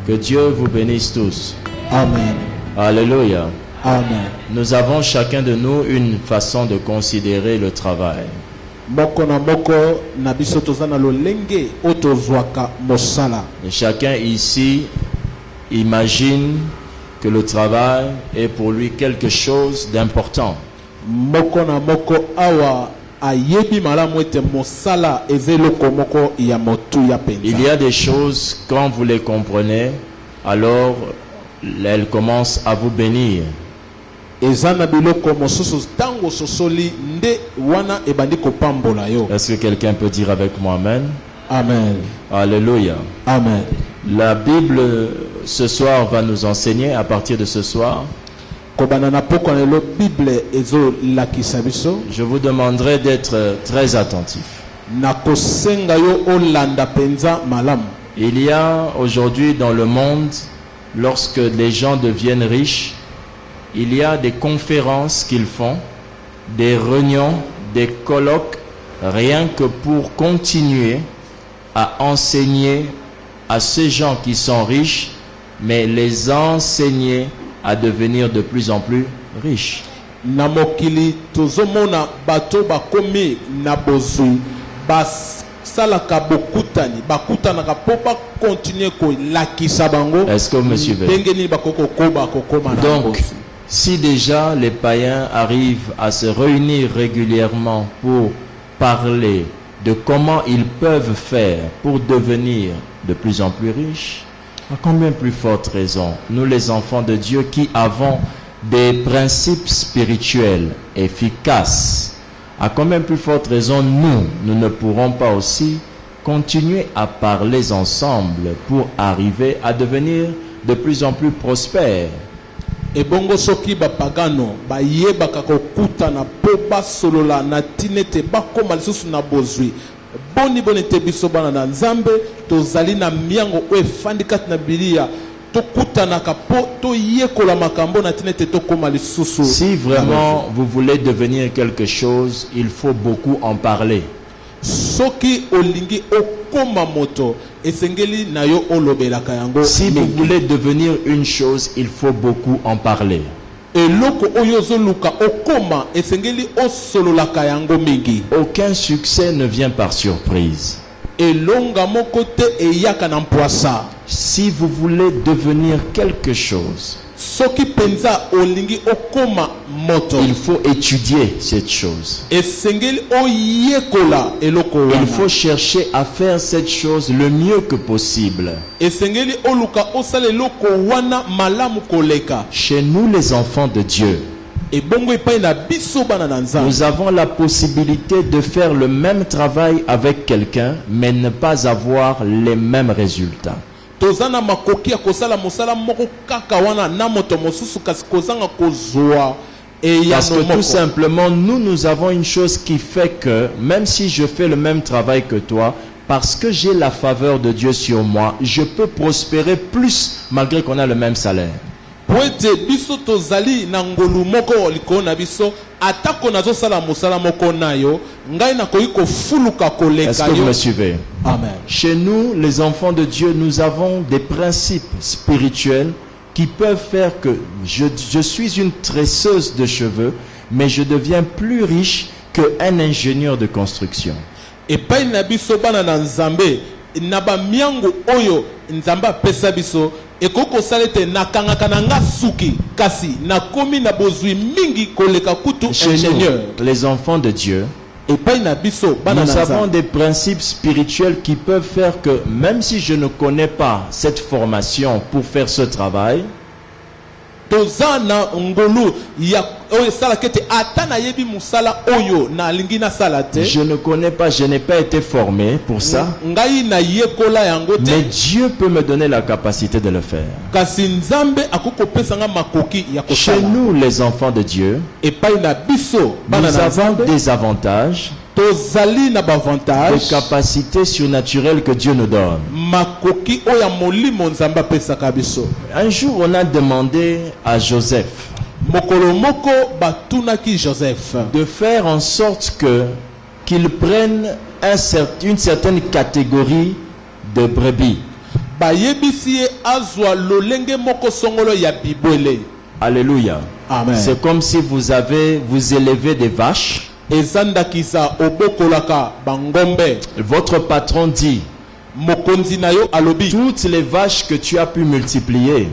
Que Dieu vous bénisse tous. Amen. Alléluia. Amen. Nous avons chacun de nous une façon de considérer le travail. Moko na moko na biso tozana lolenge otozwaka mosala. Et chacun ici imagine que le travail est pour lui quelque chose d'important. Moko na moko awa ayebi malamu ete mosala ezeloko moko ya motu ya penza. Il y a des choses, quand vous les comprenez, alors elles commencent à vous bénir. Ezana biloko mosusu tango sosoli nde wana ebandi kopambola yo. Est-ce que quelqu'un peut dire avec moi amen? Amen. Alléluia. Amen. La Bible ce soir va nous enseigner, à partir de ce soir, Kobana poko na lo Bible ezo lakisa biso. je vous demanderai d'être très attentif. Na kosenga yo olanda penza malamu. Il y a aujourd'hui dans le monde, lorsque les gens deviennent riches, il y a des conférences qu'ils font, des réunions, des colloques, rien que pour continuer à enseigner à ces gens qui sont riches, mais les enseigner à devenir de plus en plus riches. Na mokili tozomona bato bakomi na bozui bas salaka bokutani bakutanaka po ba continuer ko lakisa bango. Est-ce que vous me suivez? Ndengeni bakoko koba kokoma na Donc, bosi. si déjà les païens arrivent à se réunir régulièrement pour parler de comment ils peuvent faire pour devenir de plus en plus riches, à combien plus forte raison, nous les enfants de Dieu qui avons des principes spirituels efficaces, à combien plus forte raison nous ne pourrons pas aussi continuer à parler ensemble pour arriver à devenir de plus en plus prospères. Ebongo soki bapagano bayebaka kokutana po basolola na tinete bakoma lisusu na bozwi boni te biso bana na nzambe tozali na miango o efandi kati na bilia tokutanaka po toyekola makambo na tinete tokoma lisusu. Si vraiment vous voulez devenir quelque chose, il faut beaucoup en parler. Soki olingi okoma moto esengeli na yo olobelaka yango. Si vous voulez devenir une chose, il faut beaucoup en parler. Eloko oyo zoluka okoma esengeli osololaka yango mingi. Aucun succès ne vient par surprise. Elonga moko te eyaka na mpwasa. Si vous voulez devenir quelque chose, Soki penza olingi okoma moto, il faut étudier cette chose. esengeli oyekola eloko wana. Il faut chercher à faire cette chose le mieux que possible. Esengeli oluka osala eloko wana malamu koleka. Chez nous, les enfants de Dieu, Ebongo epai na biso bana na nzambe. nous avons la possibilité de faire le même travail avec quelqu'un, mais ne pas avoir les mêmes résultats. Tozana makoki ya kosala mosala moko kaka wana na moto mosusu kasi kozanga kozwa. Parce que tout simplement, nous avons une chose qui fait que, même si je fais le même travail que toi, parce que j'ai la faveur de Dieu sur moi, je peux prospérer plus malgré qu'on a le même salaire. Poete biso tozali na ngolu moko likolo na biso atako nazo sala mosala moko nayo ngai na koyi kofuluka koleka yo. Est-ce que vous me suivez? Amen. Chez nous, les enfants de Dieu, nous avons des principes spirituels qui peuvent faire que je suis une tresseuse de cheveux, mais je deviens plus riche qu'un ingénieur de construction. Et pas na biso bana na nzambe na ba miango oyo nzamba pesa biso ekoko salete na kangaka na nga suki kasi na komi na bozui mingi koleka kutu Chez ingénieur. nous, les enfants de Dieu, Et pas na biso bana nous na avons nzambe. des principes spirituels qui peuvent faire que même si je ne connais pas cette formation pour faire ce travail, Tozana ngolu ya oyo sala kete atana yebi musala oyo na lingi na salate. je ne connais pas, je n'ai pas été formé pour ça, Ngai na yekola yango te. mais Dieu peut me donner la capacité de le faire. Kasi nzambe akoko pesanga makoki ya Chez kosala. nous, les enfants de Dieu, Et pas na biso bana nous na avons nzambe des avantages, tozali na des bavantage capacités surnaturelles que Dieu nous donne. makoki oya molimo nzambe apesaka biso. Un jour, on a demandé à Joseph Mokolo moko batunaki Joseph de faire en sorte qu'il prenne une certaine catégorie de brebis. bayebisi ye azwa lolenge moko songolo ya bibwele. Alléluia. Amen. C'est comme si vous élevez des vaches. Ezandakisa obokolaka bangombe. Votre patron dit, Mokonzi na yo alobi, toutes les vaches que tu as pu multiplier,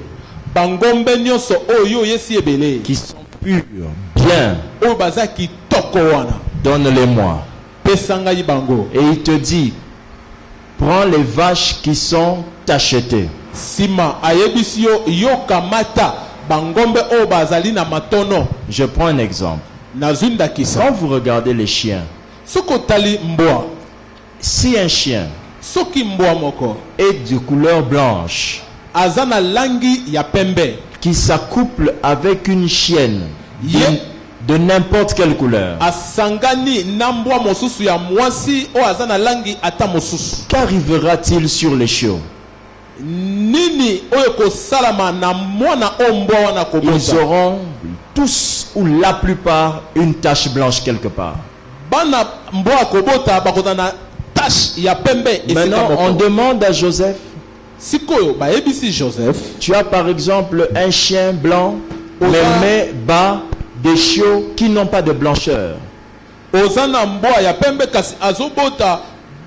bangombe nyonso oyo yesi ebele, qui sont pures, bien, oyo baza kitoko wana, donne-les-moi. pesanga yi bango. Et il te dit, prends les vaches qui sont achetées. Sima ayebisi yo yokamata bangombe oyo bazali na matono. Je prends un exemple. Nazundakisa. Quand vous regardez les chiens, Soko tali mbwa, si un chien soki mbwa moko est de couleur blanche, azana langi ya pembe, qui s'accouple avec une chienne de n'importe quelle couleur, asangani na mbwa mosusu ya mwasi o azana langi ata mosusu, qu'arrivera-t-il sur les chiots? nini oyo kosalama na mwana o mbwa wana Ils kobota? auront tous ou la plupart une tache blanche quelque part. Bana mbwa kobota bakozana tache ya pembe esika Maintenant, on moko. demande à Joseph, Sikoyo bayebisi Joseph, tu as par exemple un chien blanc, Oza- mais bas des chiots qui n'ont pas de blancheur. ozana mbwa ya pembe kasi azobota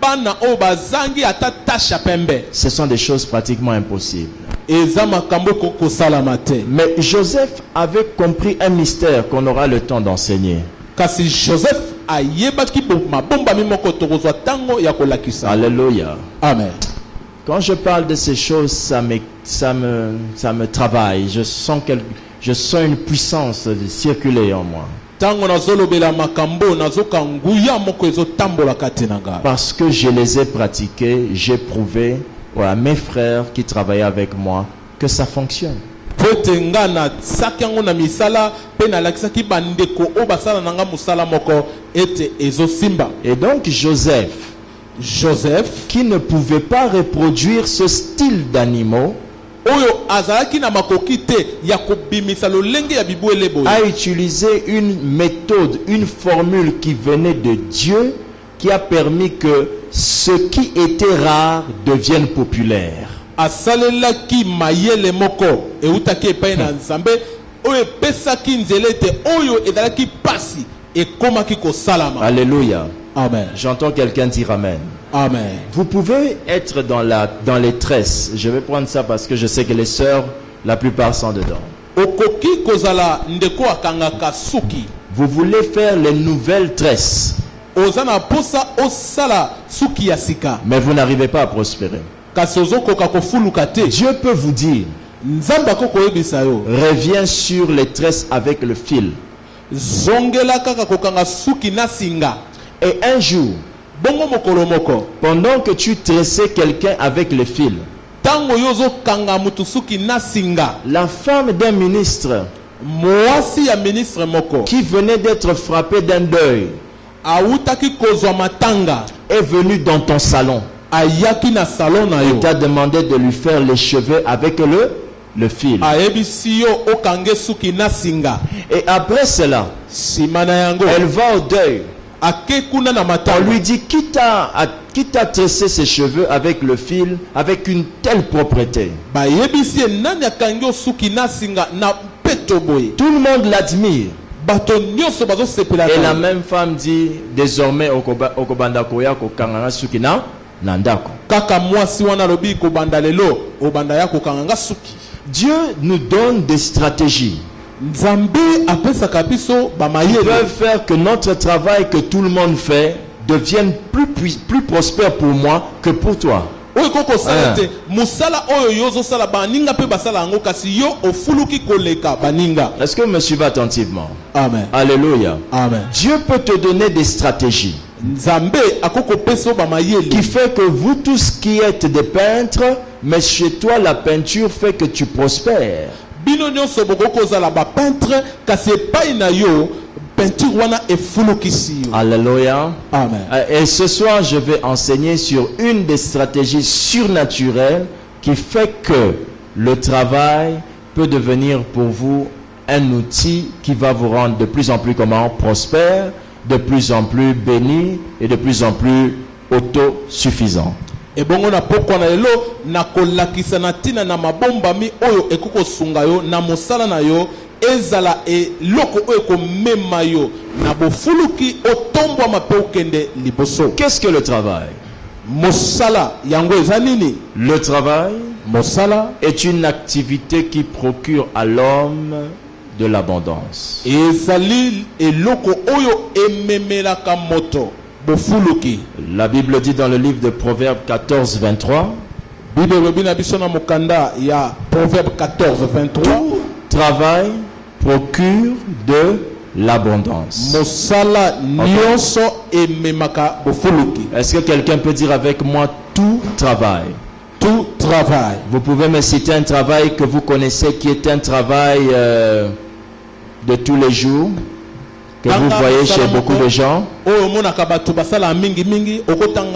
bana o bazangi ata tache ya pembe. Ce sont des choses pratiquement impossibles. Eza makambo kosalama te. Mais Joseph avait compris un mystère qu'on aura le temps d'enseigner. Kasi Joseph ayebaki mabomba mimoko tokozwa tango ya kolakisa. Alléluia. Amen. Quand je parle de ces choses, ça me travaille. Je sens une puissance circuler en moi. Tango nazolobela makambo nazoka nguya moko ezotambola kati na nga. Parce que je les ai pratiqués, j'ai prouvé à mes frères qui travaillaient avec moi que ça fonctionne. Pote nga na sakango na misala pe na lakisaki bandeko o basala nanga musala moko ete ezosimba. Et donc Joseph, qui ne pouvait pas reproduire ce style d'animaux, oyo azalaki na makoki te ya kobimisa lolenge ya bibwele boye, a utilisé une méthode, une formule qui venait de Dieu, qui a permis que ce qui était rare devienne populaire. asalelaki mayele moko eutaki epai na nzambe oyo epesaki nzela ete oyo ezalaki pasi ekomaki kosalama. Alléluia. Amen. J'entends quelqu'un dire Amen. Amen. Vous pouvez être dans les tresses. Je vais prendre ça parce que je sais que les sœurs, la plupart sont dedans. Okoki kozala ndeko akangaka suki. Vous voulez faire les nouvelles tresses, Ozana posa osala suki ya sika. mais vous n'arrivez pas à prospérer. Kasi ozokoka kofuluka te. Dieu peut vous dire, Nzambe akokoyebisa yo. reviens sur les tresses avec le fil. Zongela kaka kokanga suki na singa. Et un jour, Bongo mokolo moko. pendant que tu tressais quelqu'un avec le fil, Tango yozo kanga mutu suki na singa. la femme d'un ministre Mwasi ya ministre moko. qui venait d'être frappé d'un deuil Autaki kozwa matanga. est venue dans ton salon Ayaki na salon na et yo. t'a demandé de lui faire les cheveux avec le fil. Ayebisi yo okange suki na singa. Et après cela, Sima na yango. elle va au deuil. Ake kuna na On matanga. lui dit, qui t'a tressé ses cheveux avec le fil, avec une telle propreté? Bayebisi ye nani akangi yo suki na singa na peto boye. Tout le monde l'admire. Bato nyonso bazo sepela. Et la même femme dit, désormais, okobanda koya kokanganga suki na ndako. Kaka mwasi wana lobi kobanda lelo obanda ya kokanga suki. Dieu nous donne des stratégies Nzambe apesaka biso qui bamayele. peuvent faire que notre travail que tout le monde fait devienne plus prospère pour moi que pour toi. Oyo koko sala te musala oyo yozo sala baninga pe basala yango kasi yo ofuluki koleka baninga. Est-ce que vous me suivez attentivement? Amen. Alléluia. Amen. Dieu peut te donner des stratégies Nzambe akoko peso bamayele. qui fait que vous tous qui êtes des peintres, mais chez toi la peinture fait que tu prospères. Bino nyonso bokoko zala ba peintre kasi epai na yo peinture wana efulukisi yo. Alléluia. Amen. Et ce soir, je vais enseigner sur une des stratégies surnaturelles qui fait que le travail peut devenir pour vous un outil qui va vous rendre de plus en plus prospère, de plus en plus béni et de plus en plus autosuffisant. ebongo na pokwa na lelo na kolakisa na tina na mabombami oyo ekoko sunga yo na mosala na yo ezala eloko oyo komema yo na bofuluki otombwa mape okende liboso. Qu'est-ce que le travail? Mosala yango eza nini? Le travail Mosala est une activité qui procure à l'homme de l'abondance. ezali eloko oyo ememelaka moto bofuluki. La Bible dit dans le livre de Proverbes 14, 23, Bible lobi na biso na mokanda ya Proverbe 14, 23, travail procure de l'abondance. mosala nyonso ememaka bofuluki. Est-ce que quelqu'un peut dire avec moi tout travail? Tout travail. Vous pouvez me citer un travail que vous connaissez qui est un travail de tous les jours, que vous voyez chez beaucoup de gens.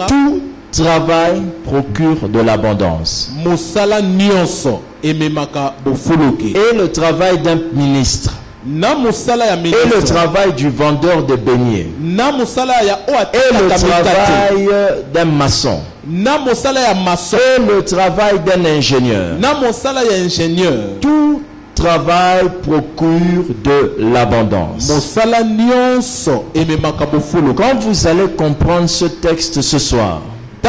Tout travail procure de l'abondance. Et le travail d'un ministre. Et le travail du vendeur de beignets. Et le travail d'un maçon. Et le travail d'un ingénieur. Tout travail procure de l'abondance. Quand vous allez comprendre ce texte ce soir, et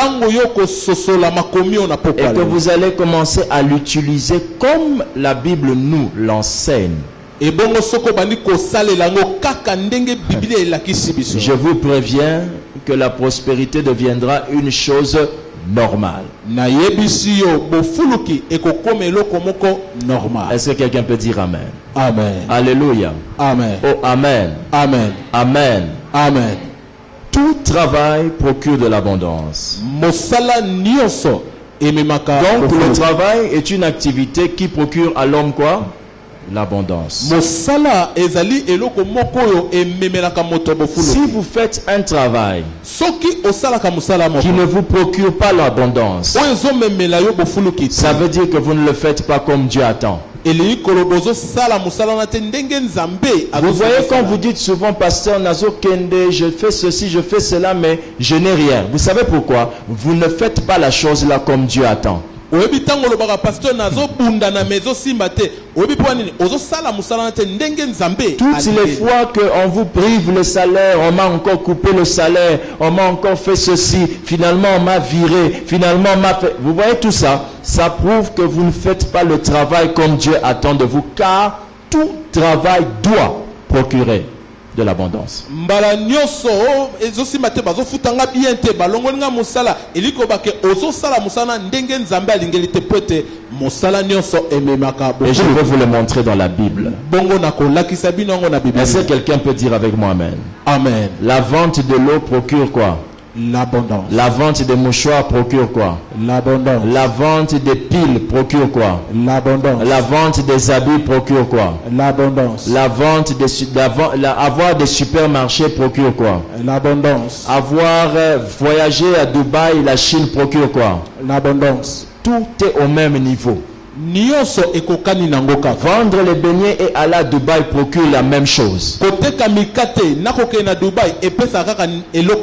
que vous allez commencer à l'utiliser comme la Bible nous l'enseigne, je vous préviens que la prospérité deviendra une chose normale. Est-ce que quelqu'un peut dire amen? Amen. Alléluia. Amen. Oh, amen. Amen. Amen. Amen. Tout travail procure de l'abondance. Donc le travail est une activité qui procure à l'homme quoi? L'abondance. Si vous faites un travail qui ne vous procure pas l'abondance, ça veut dire que vous ne le faites pas comme Dieu attend. Vous voyez, quand vous dites souvent, pasteur Nazo Kende, je fais ceci, je fais cela, mais je n'ai rien. Vous savez pourquoi? Vous ne faites pas la chose là comme Dieu attend. Toutes les fois qu'on vous prive le salaire, on m'a encore coupé le salaire, on m'a encore fait ceci, finalement on m'a viré, finalement on m'a fait... Vous voyez tout ça? Ça prouve que vous ne faites pas le travail comme Dieu attend de vous, car tout travail doit procurer de l'abondance. Et je vais vous le montrer dans la Bible. Est-ce que quelqu'un peut dire avec moi amen? Amen. La vente de l'eau procure quoi? L'abondance. La vente des mouchoirs procure quoi? L'abondance. La vente des piles procure quoi? L'abondance. La vente des habits procure quoi? L'abondance. La vente avoir des supermarchés procure quoi? L'abondance. Avoir voyagé à Dubaï, la Chine procure quoi? L'abondance. Tout est au même niveau. Vendre les beignets et aller à Dubaï procure la même chose.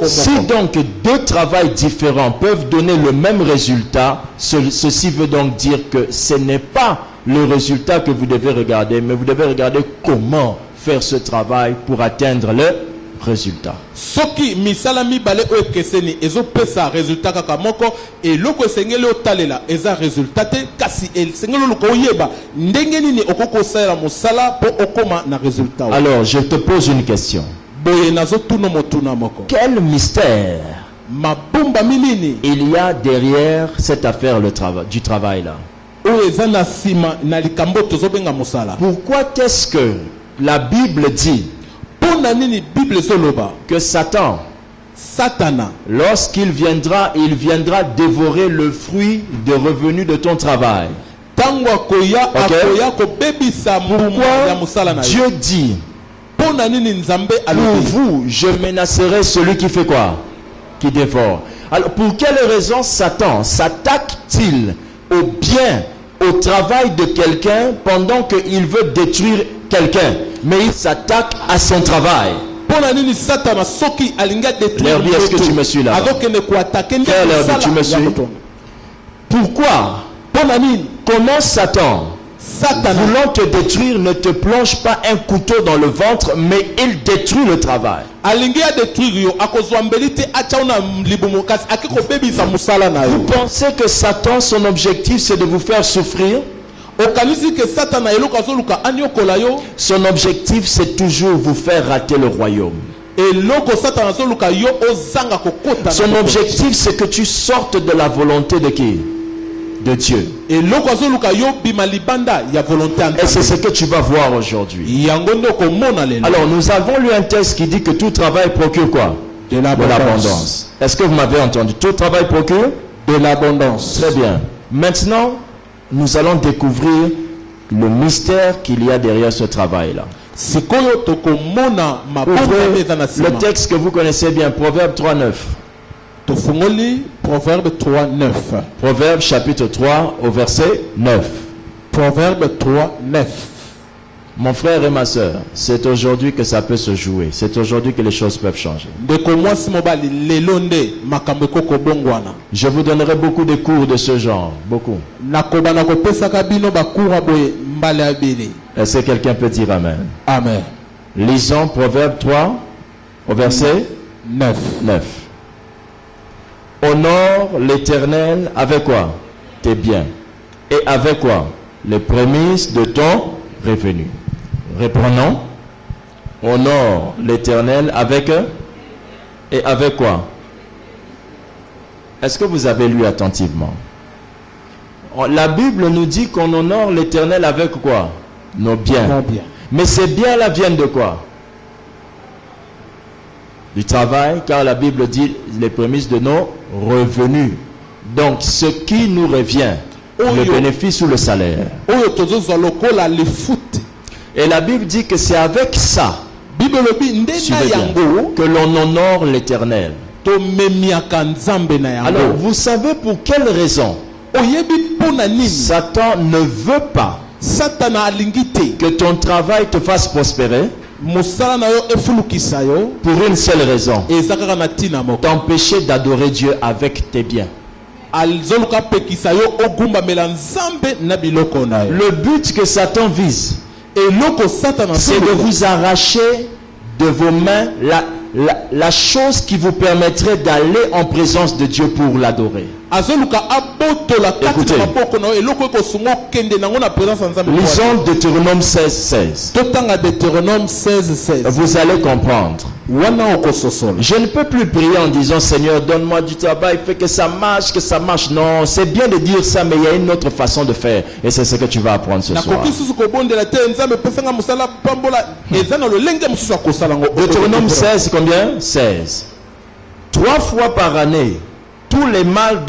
Si donc deux travails différents peuvent donner le même résultat, ceci veut donc dire que ce n'est pas le résultat que vous devez regarder, mais vous devez regarder comment faire ce travail pour atteindre le résultat. Soki misalami bale oekeseni ezo pesa résultat kaka moko et loko sengeli otalela eza résultat te kasi el sengelo loko yeba ndenge nini okoko sala musala po okoma na résultat. Alors je te pose une question. Boye nazo tuno motuna moko. Quel mystère mabumba minini il y a derrière cette affaire du travail là? O eza na sima na likambo tozo benga musala. Pourquoi est-ce que la Bible dit que Satan, lorsqu'il viendra, il viendra dévorer le fruit des revenus de ton travail? Pourquoi Dieu dit, pour vous, je menacerai celui qui fait quoi? Qui dévore. Alors, pour quelle raison Satan s'attaque-t-il au bien, au travail de quelqu'un pendant qu'il veut détruire quelqu'un, mais il s'attaque à son travail? L'herbe, est-ce que tu me suis là? Frère, l'herbe, tu me suis? Pourquoi? Comment Satan, voulant te détruire, ne te plonge pas un couteau dans le ventre, mais il détruit le travail? Vous pensez que Satan, son objectif, c'est de vous faire souffrir? Son objectif, c'est toujours vous faire rater le royaume. Son objectif, c'est que tu sortes de la volonté de qui? De Dieu. Et c'est ce que tu vas voir aujourd'hui. Alors nous avons lu un texte qui dit que tout travail procure quoi? De l'abondance. Est-ce que vous m'avez entendu? Tout travail procure de l'abondance. Très bien. Maintenant, nous allons découvrir le mystère qu'il y a derrière ce travail-là. Le texte que vous connaissez bien, Proverbe 3.9. Proverbe 3.9. Proverbe chapitre 3 au verset 9. Proverbe 3.9. Mon frère et ma soeur, c'est aujourd'hui que ça peut se jouer. C'est aujourd'hui que les choses peuvent changer. Je vous donnerai beaucoup de cours de ce genre. Beaucoup. Est-ce que quelqu'un peut dire Amen? Amen. Lisons Proverbe 3 au verset 9. Honore l'Éternel avec quoi? Tes biens. Et avec quoi? Les prémices de ton revenu. Reprenons. Honore l'Éternel avec et avec quoi? Est-ce que vous avez lu attentivement? La Bible nous dit qu'on honore l'Éternel avec quoi? Nos biens. Mais ces biens-là viennent de quoi? Du travail, car la Bible dit les prémices de nos revenus. Donc ce qui nous revient, le bénéfice ou le salaire. Et la Bible dit que c'est avec ça que l'on honore l'Éternel. Alors vous savez pour quelle raison Satan ne veut pas que ton travail te fasse prospérer? Pour une seule raison: t'empêcher d'adorer Dieu avec tes biens. Le but que Satan vise, c'est de vous arracher de vos mains la chose qui vous permettrait d'aller en présence de Dieu pour l'adorer. Écoutez, lisons Deutéronome 16:16. Vous allez comprendre. Je ne peux plus prier en disant Seigneur, donne-moi du travail, fais que ça marche, que ça marche. Non, c'est bien de dire ça, mais il y a une autre façon de faire. Et c'est ce que tu vas apprendre ce soir. Deutéronome 16, combien? 16. 3 fois par année, tous les mâles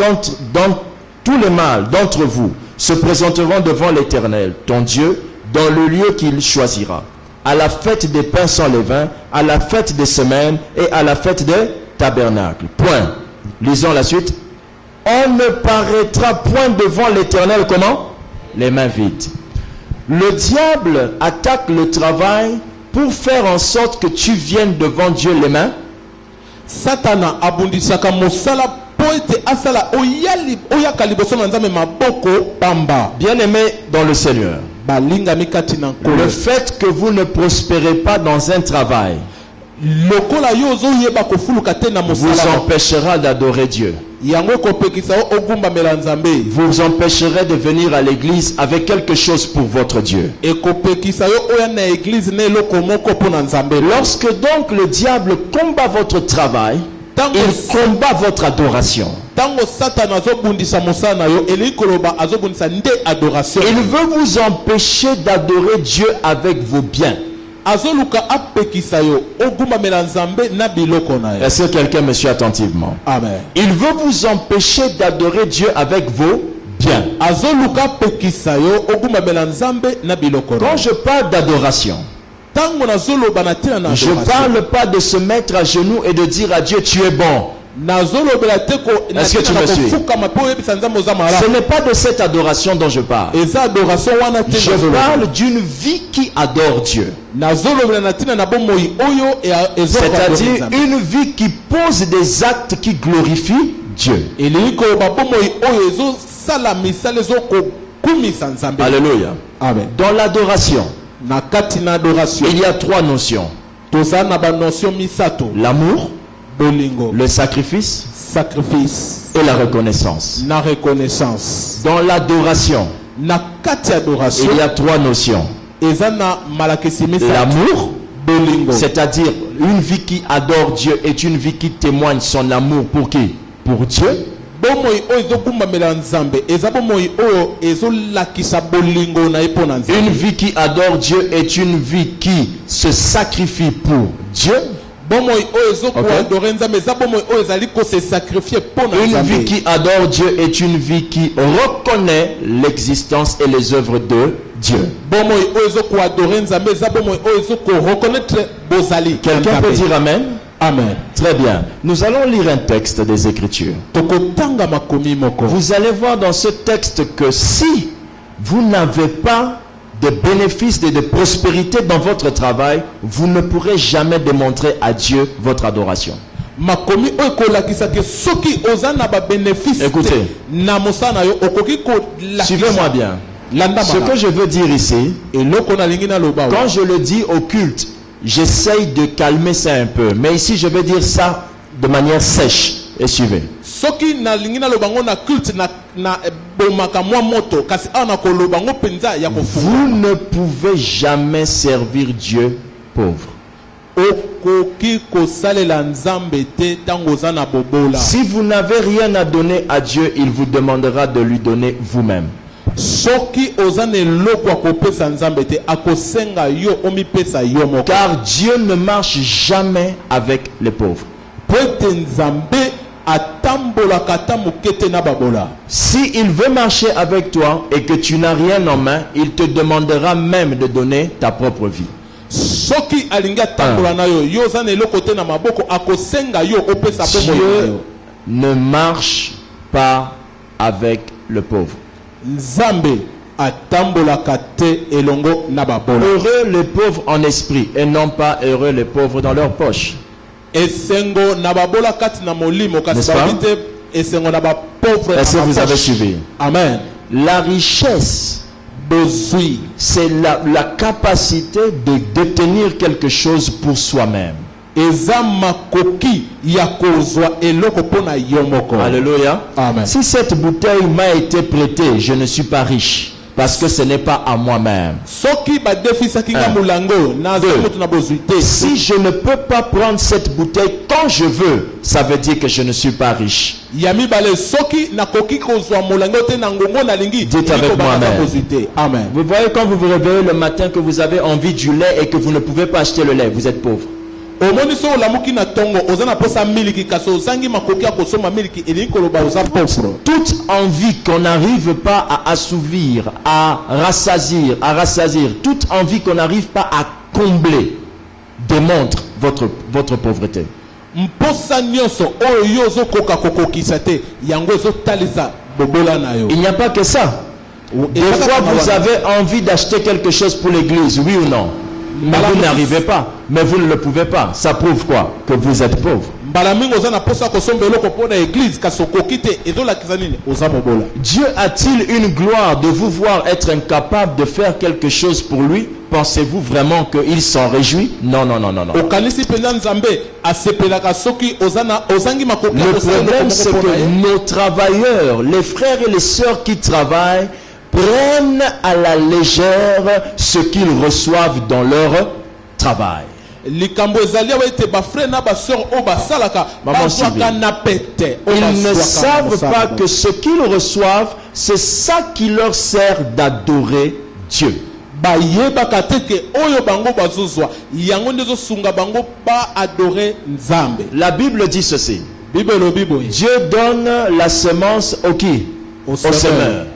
d'entre vous se présenteront devant l'Éternel, ton Dieu, dans le lieu qu'il choisira. À la fête des pains sans levain, à la fête des semaines et à la fête des tabernacles. Point. Lisons la suite. On ne paraîtra point devant l'Éternel, comment? Les mains vides. Le diable attaque le travail pour faire en sorte que tu viennes devant Dieu les mains. Satana abundisaka mosala poete asala oyali oyaka liboso na nzambe maboko pamba. Bien-aimé dans le Seigneur, le fait que vous ne prospérez pas dans un travail vous empêchera d'adorer Dieu. Vous empêcherez de venir à l'église avec quelque chose pour votre Dieu. Lorsque donc le diable combat votre travail, il combat votre adoration. Il veut vous empêcher d'adorer Dieu avec vos biens. Est-ce que quelqu'un me suit attentivement? Amen. Il veut vous empêcher d'adorer Dieu avec vos biens. Quand je parle d'adoration, je ne parle pas de se mettre à genoux et de dire à Dieu tu es bon. Est-ce que tu me suis? Ce n'est pas de cette adoration dont je parle. Je parle d'une vie qui adore Dieu. C'est-à-dire une vie qui pose des actes qui glorifient Dieu. sala misala ezokokumisa Nzambe. Alléluia. Amen. Dans l'adoration, Na kati na adoration il y a trois notions. toza na ba notion misato: L'amour, bolingo, le sacrifice sacrifice et la reconnaissance. na reconnaissance. Dans l'adoration, Na kati adoration il y a trois notions. eza na malakisi misato: L'amour, bolingo, c'est-à-dire une vie qui adore Dieu est une vie qui témoigne son amour pour qui? Pour Dieu. bomoi oyo ezokumbamela Nzambe eza bomoi oyo ezolakisa bolingo na ye mpo na Une Nzambe. vie qui adore Dieu est une vie qui se sacrifie pour Dieu. Bomoi oyo ezokoadore Okay. Nzambe eza bomoi oyo ezali kose sacrifie mpo na Une vie Nzambe. qui adore Dieu est une vie qui reconnaît l'existence et les œuvres de Dieu. Bomoi oyo ezokoadore Nzambe eza bomoi oyo ezokoreconnaître bozali. Quelqu'un peut dire Amen? Amen. Très bien. Nous allons lire un texte des Écritures. Tokotanga makomi moko. Vous allez voir dans ce texte que si vous n'avez pas de bénéfices et de prospérité dans votre travail, vous ne pourrez jamais démontrer à Dieu votre adoration. Makomi oyo kolakisa ke soki oza na ba bénéfice Écoutez. na mosana yo okoki kolakisa. Suivez-moi bien. Landa Ce que je veux dire ici, eloko na lingi na loba. quand je le dis au culte, j'essaye de calmer ça un peu. Mais ici, je vais dire ça de manière sèche. Et suivez. Soki na lingi na loba ngo na culte na bomaka mwa moto kasi ana koloba ngo penza ya kofu. Vous ne pouvez jamais servir Dieu pauvre. Okoki kosalela Nzambe te tango za na bobola. Si vous n'avez rien à donner à Dieu, il vous demandera de lui donner vous-même. Soki oza ne lokwa kopesa Nzambe te akosenga yo omipesa yo moko. Car Dieu ne marche jamais avec les pauvres. Pwete Nzambe atambola kata mukete na babola. Si il veut marcher avec toi et que tu n'as rien en main, il te demandera même de donner ta propre vie. Soki alinga tambola na yo yo za ne lokote na maboko akosenga yo opesa bombo Dieu yo. ne marche pas avec le pauvre. Nzambe atambola kate elongo na babola. Heureux les pauvres en esprit et non pas heureux les pauvres dans leur poche. Esengo na babola kati na molimo kasi N'est-ce pas? babite esengo na ba pauvre. Est-ce que vous avez suivi? Amen. La richesse, Bozui c'est la capacité de détenir quelque chose pour soi-même. eza makoki ya kozwa eloko pona yo moko. Alléluia. Amen. Si cette bouteille m'a été prêtée, je ne suis pas riche parce que ce n'est pas à moi-même. Soki ba defisaki nga Un. mulango na Deux. zomoto na bozui te. Si je ne peux pas prendre cette bouteille quand je veux, ça veut dire que je ne suis pas riche. Ya mibale soki nakoki kozwa mulango te na ngongo na lingi. Dites avec liko moi, bana amen. bozui te. Amen. Vous voyez quand vous vous réveillez le matin que vous avez envie du lait et que vous ne pouvez pas acheter le lait, vous êtes pauvre. Omoni so olamuki na tongo oza na posa miliki kaso zangi makoki ya kosoma miliki elingi koloba oza pauvre. Toute envie qu'on n'arrive pas à assouvir, à rassasier, toute envie qu'on n'arrive pas à combler démontre votre pauvreté. Mposa nyonso oyo yo zokoka kokokisa te yango ezotalisa bobola na yo. Il n'y a pas que ça. Des fois, vous avez envie d'acheter quelque chose pour l'église, oui ou non? Mais vous n'arrivez pas. Mais vous ne le pouvez pas. Ça prouve quoi? Que vous êtes pauvre. Mbala mingi oza na posa kosomba eloko pona église kaso koki te ezolakisa nini oza mobola. Dieu a-t-il une gloire de vous voir être incapable de faire quelque chose pour lui? Pensez-vous vraiment qu'il s'en réjouit? Non, non, non, non, non. Okanisi penza Nzambe asepelaka soki ozangi makoki ya Le kosala eloko problème, moko c'est pona ye. que nos travailleurs, les frères et les sœurs qui travaillent, prennent à la légère ce qu'ils reçoivent dans leur travail. Likambo ezali awa ete bafrère na basœur oyo basalaka Maman bazwaka na pete. Ils ne savent pas que ce qu'ils reçoivent, c'est ça qui leur sert d'adorer Dieu. bayebaka te ke oyo bango bazozwa yango nde ezosunga bango baadore Nzambe. La Bible dit ceci. Bible elobi boye. Dieu donne la semence au qui? Au semeur.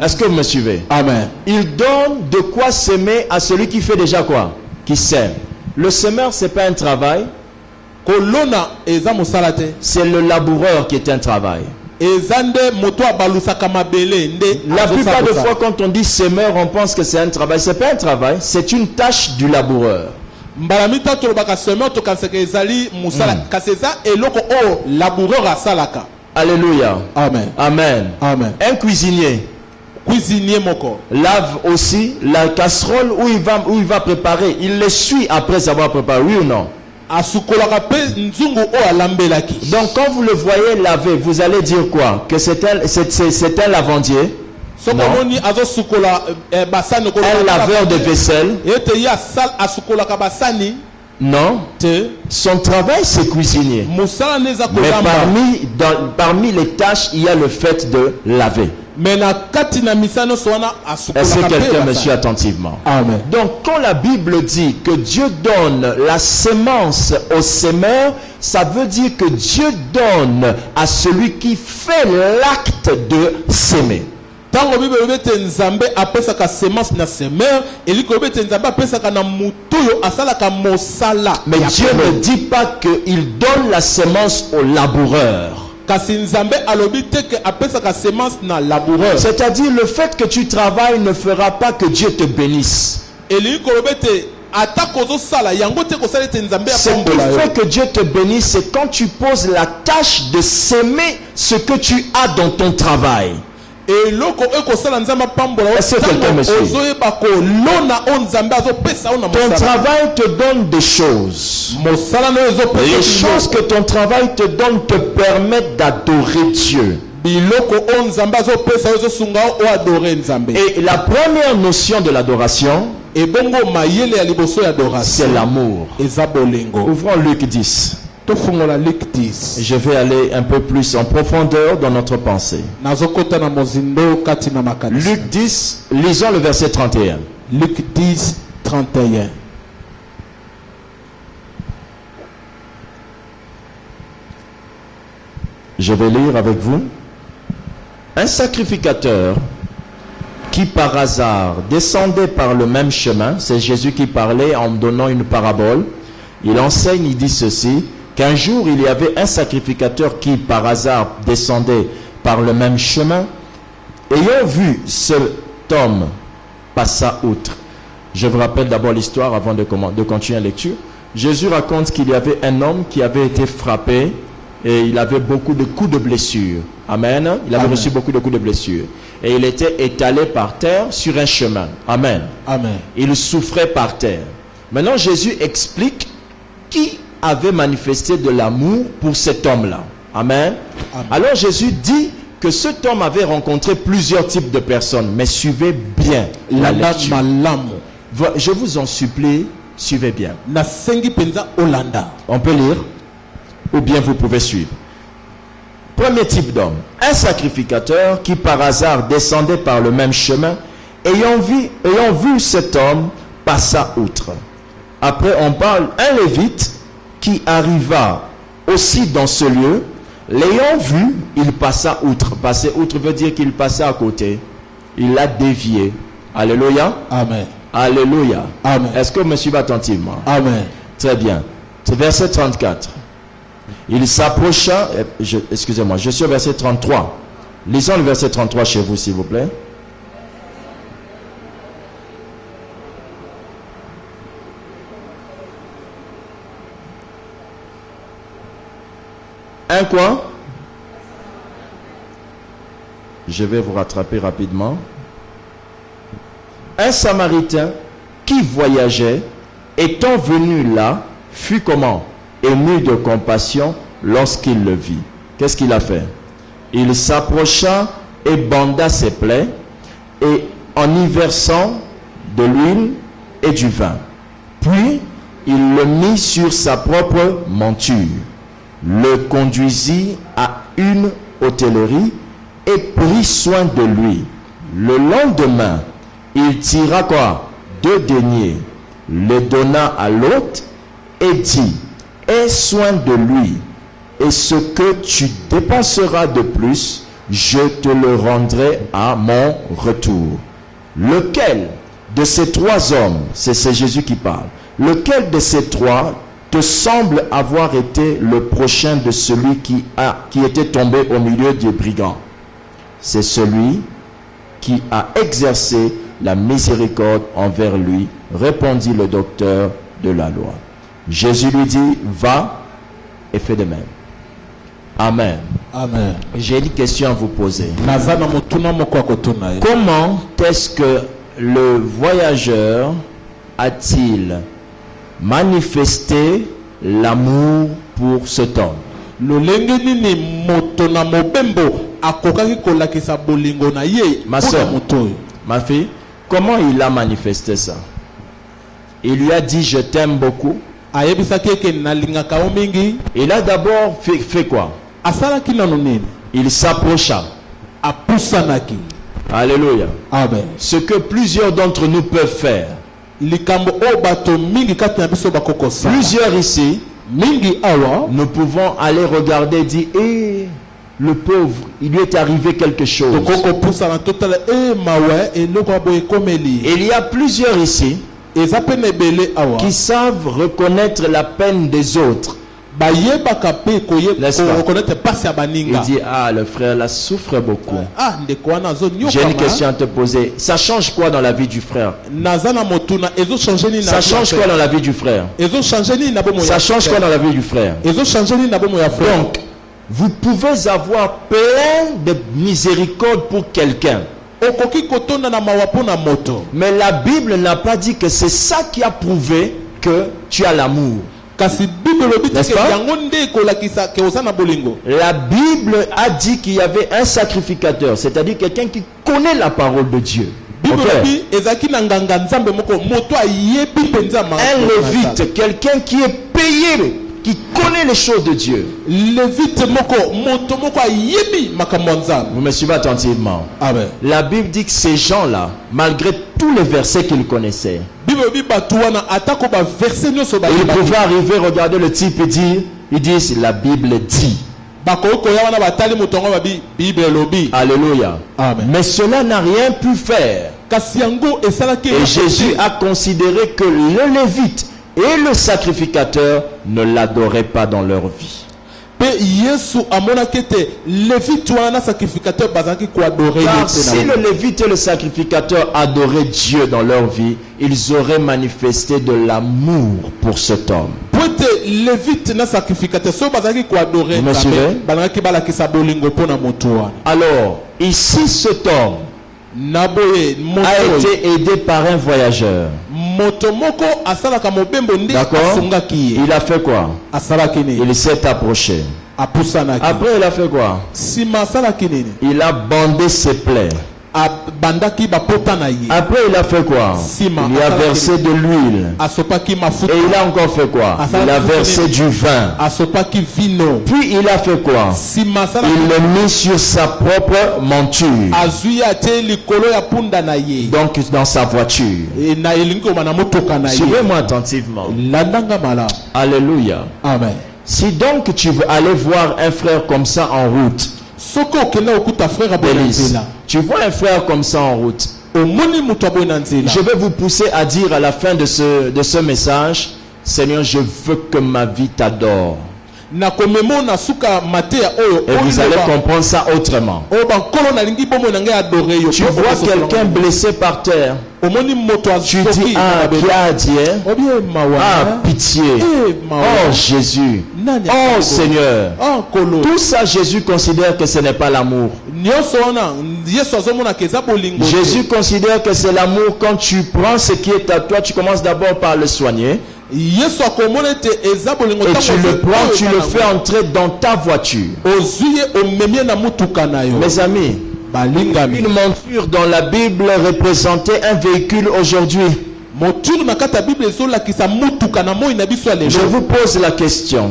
Est-ce que vous me suivez? Amen. Il donne de quoi semer à celui qui fait déjà quoi? Qui sème. Le semeur, ce n'est pas un travail. Kolona eza mosala te. C'est le laboureur qui est un travail. Ezande moto abalusaka mabele nde. La plupart des fois, quand on dit semeur, on pense que c'est un travail. Ce n'est pas un travail, c'est une tâche du laboureur. Mbala mitatu lobaka semeur to kanseke ezali musala kasi eza eloko o laboureur asalaka. Alléluia. Amen. Amen. Amen. Un cuisinier Cuisinier moko. lave aussi la casserole où il va préparer. Il l'essuie après avoir préparé, oui ou non? Asukolaka pe nzungu o alambelaki. Donc quand vous le voyez laver, vous allez dire quoi? Que c'est un lavandier? Soko Non. moni azo sukola basani ko. Un laveur de vaisselle? Ete ya sal asukolaka basani. Non. Te Son travail, c'est cuisinier. musala neza Mais kolamba. parmi les tâches, il y a le fait de laver. Mais na kati na misano soana asukolaka. Est-ce que quelqu'un me basani. suit attentivement? Amen. Donc, quand la Bible dit que Dieu donne la semence au semeur, ça veut dire que Dieu donne à celui qui fait l'acte de s'aimer. Tango bible bete nzambe apesaka semence na semeur, eliko bete nzambe apesaka na mutuyo asalaka mosala. Mais ya Dieu pembe. ne dit pas qu'il donne la semence au laboureur. Kasi nzambe alobi te ke apesaka semence na laboureur. C'est-à-dire, le fait que tu travailles ne fera pas que Dieu te bénisse. Eliko bete atako zo sala yango te ko sala te nzambe Ce qui apombola yo. fait que Dieu te bénisse, c'est quand tu poses la tâche de s'aimer ce que tu as dans ton travail. Eloko eko sala nzambe apombola yo. Est-ce que quelqu'un me suit? Ozoyeba ko lona o nzambe azo pesa o na Ton mosala. travail te donne des choses. Mosala no ezo Les pesa choses que ton travail te donne te permettent d'adorer Dieu. biloko o nzambe azo pesa yo sunga o adorer nzambe. Et la première notion de l'adoration, Ebongo mayele ya liboso ya adoration. c'est l'amour. Eza bolingo. Ouvrons Luc 10. Tofungola Luc 10. Je vais aller un peu plus en profondeur dans notre pensée. Nazokota na mozindo kati na makanisa. Luc 10, lisons le verset 31. Luc 10, 31. Je vais lire avec vous. Un sacrificateur qui par hasard descendait par le même chemin, c'est Jésus qui parlait en donnant une parabole. Il enseigne, il dit ceci, qu'un jour il y avait un sacrificateur qui par hasard descendait par le même chemin. Ayant vu cet homme passa outre. Je vous rappelle d'abord l'histoire avant de continuer la lecture. Jésus raconte qu'il y avait un homme qui avait été frappé et il avait beaucoup de coups de blessure. Amen. Il avait Amen. reçu beaucoup de coups de blessure. Et il était étalé par terre sur un chemin. Amen. Amen. Il souffrait par terre. Maintenant, Jésus explique qui avait manifesté de l'amour pour cet homme-là. Amen. Amen. Alors Jésus dit que cet homme avait rencontré plusieurs types de personnes. Mais suivez bien la Landa lecture. malamu. Je vous en supplie, suivez bien. Na sengi penza Olanda. On peut lire ou bien vous pouvez suivre. Premier type d'homme, un sacrificateur qui par hasard descendait par le même chemin, ayant vu cet homme, passa outre. Après on parle un lévite qui arriva aussi dans ce lieu, l'ayant vu, il passa outre. Passer outre veut dire qu'il passait à côté. Il l'a dévié. Alléluia. Amen. Alléluia. Amen. Est-ce que vous me suivez attentivement? Amen. Très bien. C'est verset 34. Il s'approcha, excusez-moi, je suis au verset 33. Lisons le verset 33 chez vous, s'il vous plaît. Un quoi? Je vais vous rattraper rapidement. Un Samaritain qui voyageait, étant venu là, fut comment? Ému de compassion lorsqu'il le vit. Qu'est-ce qu'il a fait? Il s'approcha et banda ses plaies, et en y versant de l'huile et du vin. Puis il le mit sur sa propre monture, le conduisit à une hôtellerie et prit soin de lui. Le lendemain, il tira quoi? 2 deniers, le donna à l'hôte et dit: aie soin de lui, et ce que tu dépenseras de plus, je te le rendrai à mon retour. Lequel de ces 3 hommes, c'est Jésus qui parle, lequel de ces 3 te semble avoir été le prochain de celui qui était tombé au milieu des brigands? C'est celui qui a exercé la miséricorde envers lui, répondit le docteur de la loi. Jésus lui dit: va et fais de même. Amen. Amen. J'ai une question à vous poser. Nazana motuna moko akotuna ye. Comment est-ce que le voyageur a-t-il manifesté l'amour pour cet homme? Lolenge nini moto na mobembo akokaki kolakisa bolingo na ye. Ma soeur, ma fille, comment il a manifesté ça? Il lui a dit je t'aime beaucoup. Il a d'abord fait quoi? Il s'approcha. Alléluia. Amen. Ce que plusieurs d'entre nous peuvent faire. Plusieurs ici, nous pouvons aller regarder et dire hey, le pauvre, il lui est arrivé quelque chose. Il y a plusieurs ici qui savent reconnaître la peine des autres. N'est-ce pas? Il dit ah, le frère là souffre beaucoup. J'ai une question à te poser. Ça change quoi dans la vie du frère? Ça change quoi dans la vie du frère? Ça change quoi dans la vie du frère? Donc vous pouvez avoir plein de miséricorde pour quelqu'un, mais la Bible n'a pas dit que c'est ça qui a prouvé que tu as l'amour. N'est-ce pas? La Bible a dit qu'il y avait un sacrificateur, c'est-à-dire quelqu'un qui connaît la parole de Dieu. Okay. Un lévite, quelqu'un qui est payé, qui connaît les choses de Dieu. Vous me suivez attentivement. Amen. La Bible dit que ces gens-là, malgré tous les versets qu'ils connaissaient, ils pouvaient arriver, regarder le type et dire, ils disent la Bible dit. Alléluia. Amen. Mais cela n'a rien pu faire. Et Jésus a considéré que le lévite et le sacrificateur ne l'adoraient pas dans leur vie. Car si le lévite et le sacrificateur adoraient Dieu dans leur vie, ils auraient manifesté de l'amour pour cet homme. Vous me suivez? Alors, ici cet homme a été aidé par un voyageur. D'accord? Il a fait quoi? Il s'est approché. Après il a fait quoi? Il a bandé ses plaies. Après il a fait quoi? Il a versé de l'huile. Et il a encore fait quoi? Il a versé du vin. Puis il a fait quoi? Il l'a mis sur sa propre monture. Donc dans sa voiture. Suivez-moi attentivement. Alléluia. Amen. Si donc tu veux aller voir un frère comme ça en route, Bélis, tu vois un frère comme ça en route, je vais vous pousser à dire à la fin de ce message, Seigneur, je veux que ma vie t'adore. Et vous allez comprendre ça autrement. Tu vois quelqu'un blessé par terre, tu dis ah pitié, oh Jésus, oh Seigneur. Tout ça Jésus considère que ce n'est pas l'amour. Jésus considère que c'est l'amour quand tu prends ce qui est à toi, tu commences d'abord par le soigner. Et tu le prends, tu le fais entrer dans ta voiture. Mes amis, une monture dans la Bible représentait un véhicule aujourd'hui. Je vous pose la question.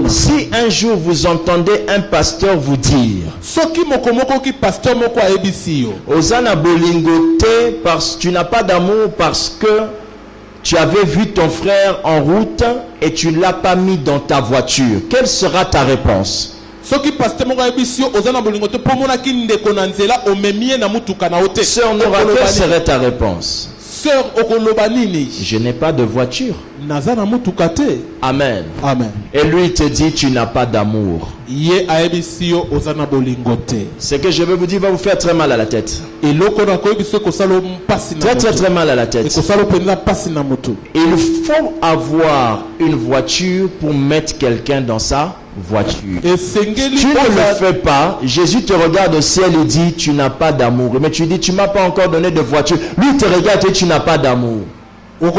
Si un jour vous entendez un pasteur vous dire Osana Bolingote, parce que tu n'as pas d'amour parce que tu avais vu ton frère en route et tu ne l'as pas mis dans ta voiture, quelle sera ta réponse? Sœur, Nora, quelle serait ta réponse? Je n'ai pas de voiture. Amen. Amen. Et lui te dit tu n'as pas d'amour. Ce que je veux vous dire va vous faire très mal à la tête. Très très très mal à la tête. Il faut avoir une voiture pour mettre quelqu'un dans sa voiture. Et Tu ne le fais pas, Jésus te regarde au ciel et dit, tu n'as pas d'amour. Mais tu dis, tu m'as pas encore donné de voiture. Lui il te regarde et tu n'as pas d'amour. Votre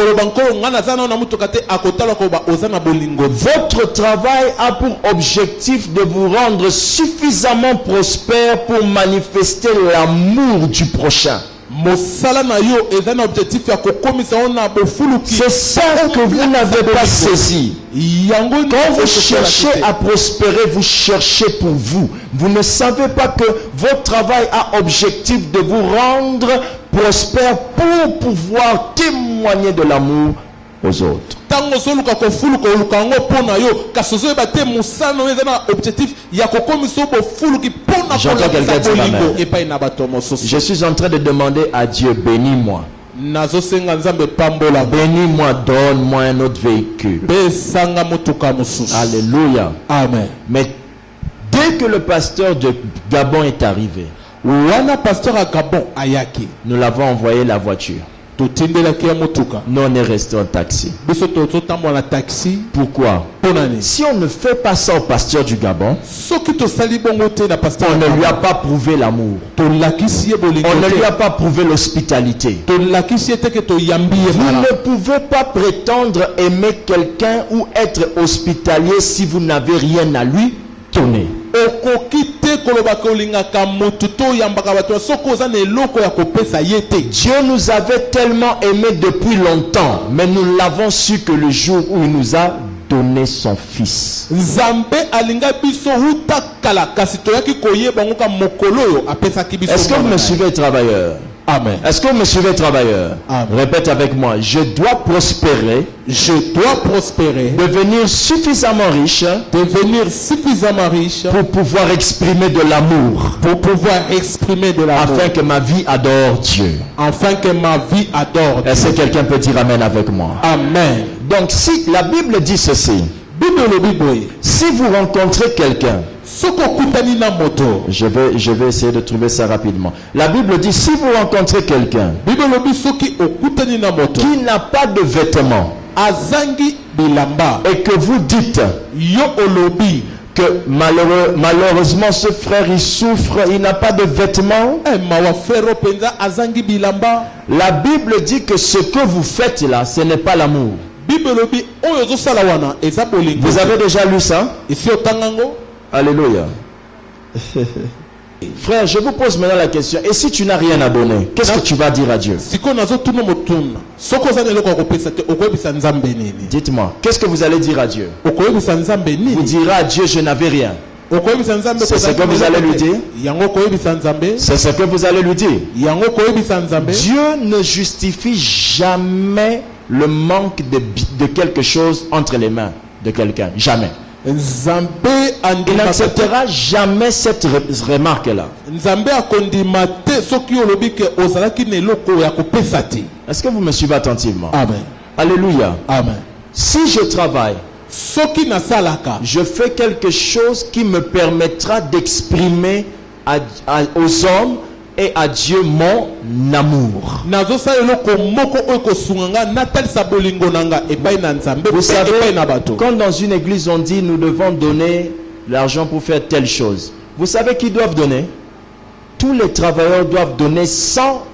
travail a pour objectif de vous rendre suffisamment prospère pour manifester l'amour du prochain. C'est ça que vous n'avez pas saisi. Quand vous cherchez à prospérer, vous cherchez pour vous. Vous ne savez pas que votre travail a objectif de vous rendre prospère pour pouvoir témoigner de l'amour aux autres. J'entends quelqu'un dire amen. Je suis en train de demander à Dieu, bénis-moi. Bénis-moi, donne-moi un autre véhicule. Alléluia. Amen. Mais dès que le pasteur de Gabon est arrivé, nous l'avons envoyé la voiture. Nous on est resté en taxi. Pourquoi? Si on ne fait pas ça au pasteur du Gabon, on ne lui a pas prouvé l'amour. On ne lui a pas prouvé l'hospitalité. Vous ne pouvez pas prétendre aimer quelqu'un ou être hospitalier si vous n'avez rien à lui donner. Dieu nous avait tellement aimés depuis longtemps, mais nous l'avons su que le jour où il nous a donné son fils. Est-ce que vous me suivez, travailleurs? Amen. Est-ce que vous me suivez, travailleurs? Amen. Répète avec moi. Je dois prospérer. Je dois prospérer. Devenir suffisamment riche. Devenir suffisamment riche. Pour pouvoir exprimer de l'amour. Pour pouvoir exprimer de l'amour. Afin que ma vie adore Dieu. Afin que ma vie adore Dieu. Est-ce que quelqu'un peut dire amen avec moi? Amen. Donc si la Bible dit ceci. Si vous rencontrez quelqu'un, je vais essayer de trouver ça rapidement. La Bible dit, si vous rencontrez quelqu'un qui n'a pas de vêtements et que vous dites que malheureusement ce frère il souffre, il n'a pas de vêtements, la Bible dit que ce que vous faites là, ce n'est pas l'amour. Vous avez déjà lu ça? Alléluia. Frère, je vous pose maintenant la question. Et si tu n'as rien à donner, qu'est-ce que tu vas dire à Dieu? Dites-moi, qu'est-ce que vous allez dire à Dieu? Vous direz à Dieu, je n'avais rien. C'est ce que vous allez lui dire? C'est ce que vous allez lui dire? Dieu ne justifie jamais le manque de quelque chose entre les mains de quelqu'un. Jamais. Il n'acceptera jamais cette remarque-là. Est-ce que vous me suivez attentivement? Amen. Alléluia. Amen. Si je travaille, je fais quelque chose qui me permettra d'exprimer aux hommes et à Dieu mon amour. Vous savez, quand dans une église on dit nous devons donner l'argent pour faire telle chose, vous savez qui doivent donner? Tous les travailleurs doivent donner sans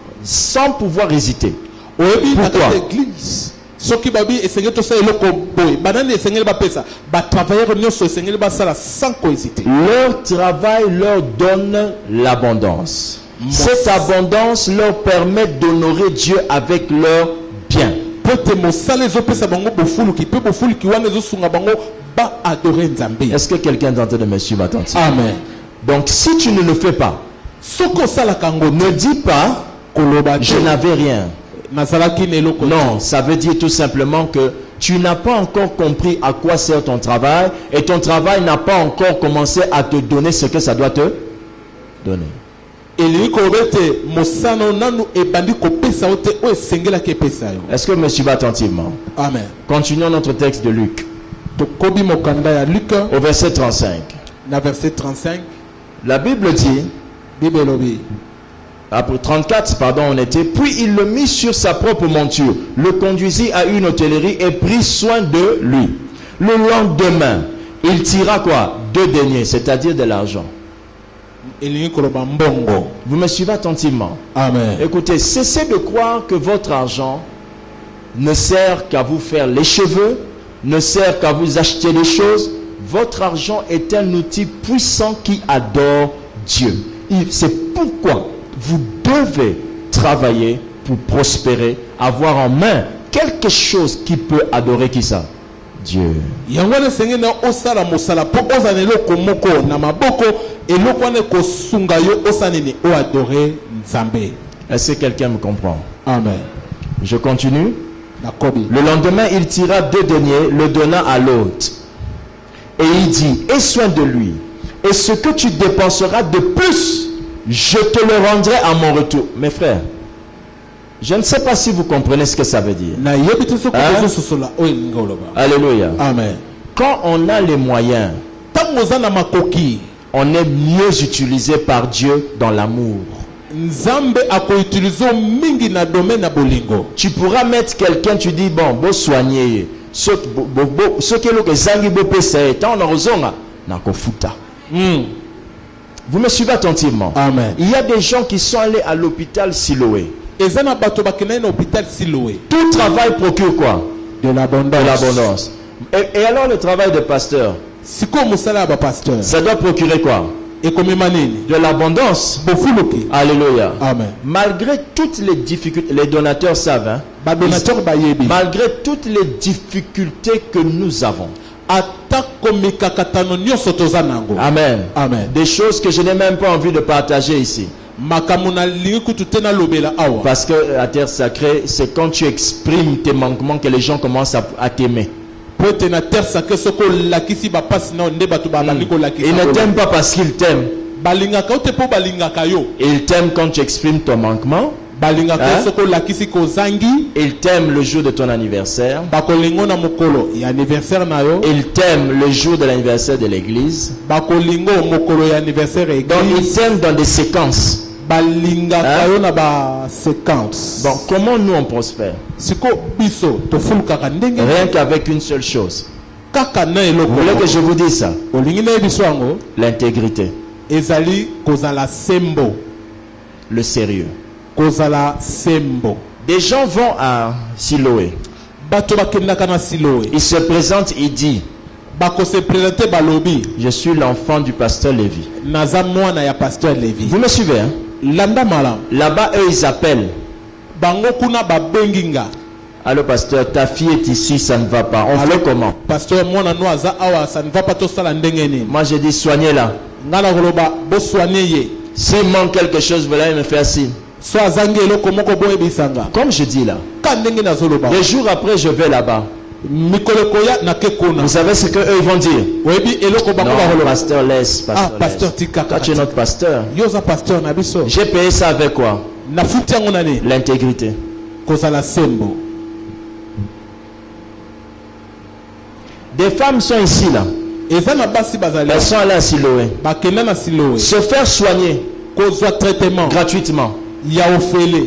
pouvoir hésiter. Pourquoi? Leur travail leur donne l'abondance. Cette abondance leur permet d'honorer Dieu avec leurs biens. Est-ce que quelqu'un est en train de me suivre attentivement? Amen. Donc si tu ne le fais pas, ne dis pas je n'avais rien. Non, ça veut dire tout simplement que tu n'as pas encore compris à quoi sert ton travail et ton travail n'a pas encore commencé à te donner ce que ça doit te donner. Est-ce que vous me suivez attentivement? Amen. Continuons notre texte de Luc. Au verset 35. La Bible dit, après 34, pardon, on était. Puis il le mit sur sa propre monture, le conduisit à une hôtellerie et prit soin de lui. Le lendemain, il tira quoi? 2 deniers, c'est-à-dire de l'argent. Vous me suivez attentivement? Amen. Écoutez, cessez de croire que votre argent ne sert qu'à vous faire les cheveux, ne sert qu'à vous acheter des choses. Votre argent est un outil puissant qui adore Dieu. C'est pourquoi vous devez travailler pour prospérer, avoir en main quelque chose qui peut adorer qui ça? Dieu. Est-ce que quelqu'un me comprend? Amen. Je continue. Le lendemain, il tira 2 deniers, le donna à l'autre. Et il dit, aie soin de lui. Et ce que tu dépenseras de plus, je te le rendrai à mon retour. Mes frères, je ne sais pas si vous comprenez ce que ça veut dire. Alléluia. Amen. Quand on a les moyens, on est mieux utilisé par Dieu dans l'amour. Tu pourras mettre quelqu'un, tu dis, bon, beau soigner. Ce qui est le zangi beau pèse, tant on a raison, n'a qu'au fouta. Vous me suivez attentivement? Amen. Il y a des gens qui sont allés à l'hôpital Siloé. Tout travail procure quoi? De l'abondance. Et alors le travail de pasteur, ça doit procurer quoi? De l'abondance. Alléluia. Amen. Malgré toutes les difficultés, les donateurs savent, hein? Malgré toutes les difficultés que nous avons. Amen. Amen. Des choses que je n'ai même pas envie de partager ici. Parce que la terre sacrée, c'est quand tu exprimes tes manquements que les gens commencent à t'aimer. Ils ne t'aiment pas parce qu'ils t'aiment. Ils t'aiment quand tu exprimes ton manquement. Ils t'aiment le jour de ton anniversaire. Ils t'aiment le jour de l'anniversaire de l'église. Donc ils t'aiment dans des séquences. Bon, comment nous on prospère? Rien qu'avec une seule chose. Vous voulez que je vous dise ça? L'intégrité. Le sérieux. Des gens vont à Siloé. Il se présente, il dit, je suis l'enfant du pasteur Lévi. Vous me suivez, hein? Là-bas, eux, ils appellent. Allô, pasteur, ta fille est ici, ça ne va pas. On fait comment? Moi, j'ai dit, soignez-la. S'il manque quelque chose, voilà, il me fait assis. Comme je dis là, les jours après, je vais là-bas. Vous savez ce qu'eux ils vont dire? Non, pasteur, laisse. Pasteur, toi, tu es notre pasteur. J'ai payé ça avec quoi? L'intégrité. Des femmes sont ici là. Elles sont allées à Siloé. Se faire soigner gratuitement.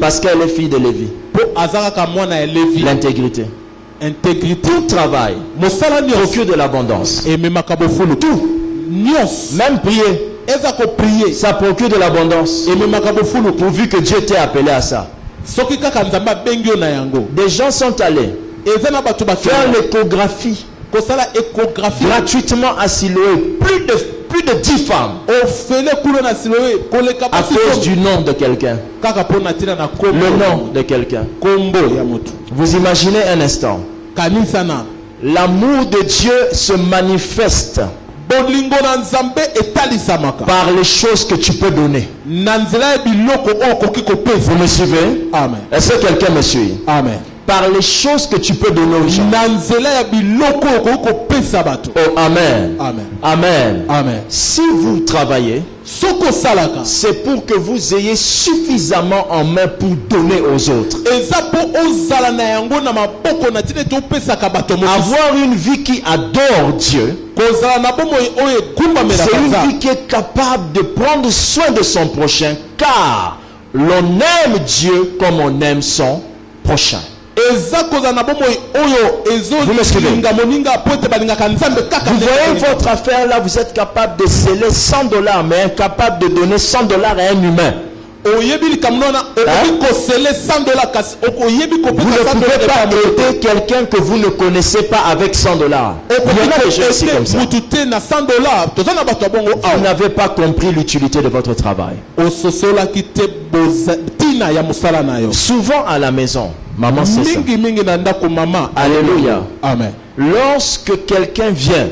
Parce qu'elle est fille de Lévi. L'intégrité. Tout travail procure de l'abondance. Tout. Même prier. Ça procure de l'abondance. Pourvu que Dieu t'ait appelé à ça. Des gens sont allés faire l'échographie gratuitement à Siloé. Plus de 10 femmes. À cause du nom de quelqu'un. Le nom de quelqu'un. Vous imaginez un instant. L'amour de Dieu se manifeste par les choses que tu peux donner. Vous me suivez? Amen. Est-ce que quelqu'un me suit? Amen. Par les choses que tu peux donner aux gens. Oh, amen. Amen. Amen. Amen. Si vous travaillez, c'est pour que vous ayez suffisamment en main pour donner aux autres. Avoir une vie qui adore Dieu, c'est une vie qui est capable de prendre soin de son prochain, car l'on aime Dieu comme on aime son prochain. Vous me suivez? Vous voyez votre affaire là, vous êtes capable de sceller $100, mais incapable de donner $100 à un humain. Vous ne pouvez pas aider quelqu'un que vous ne connaissez pas avec $100. Il y en a des gens ici comme ça. Vous n'avez pas compris l'utilité de votre travail. Souvent à la maison, maman sait ça. Alléluia. Amen. Lorsque quelqu'un vient,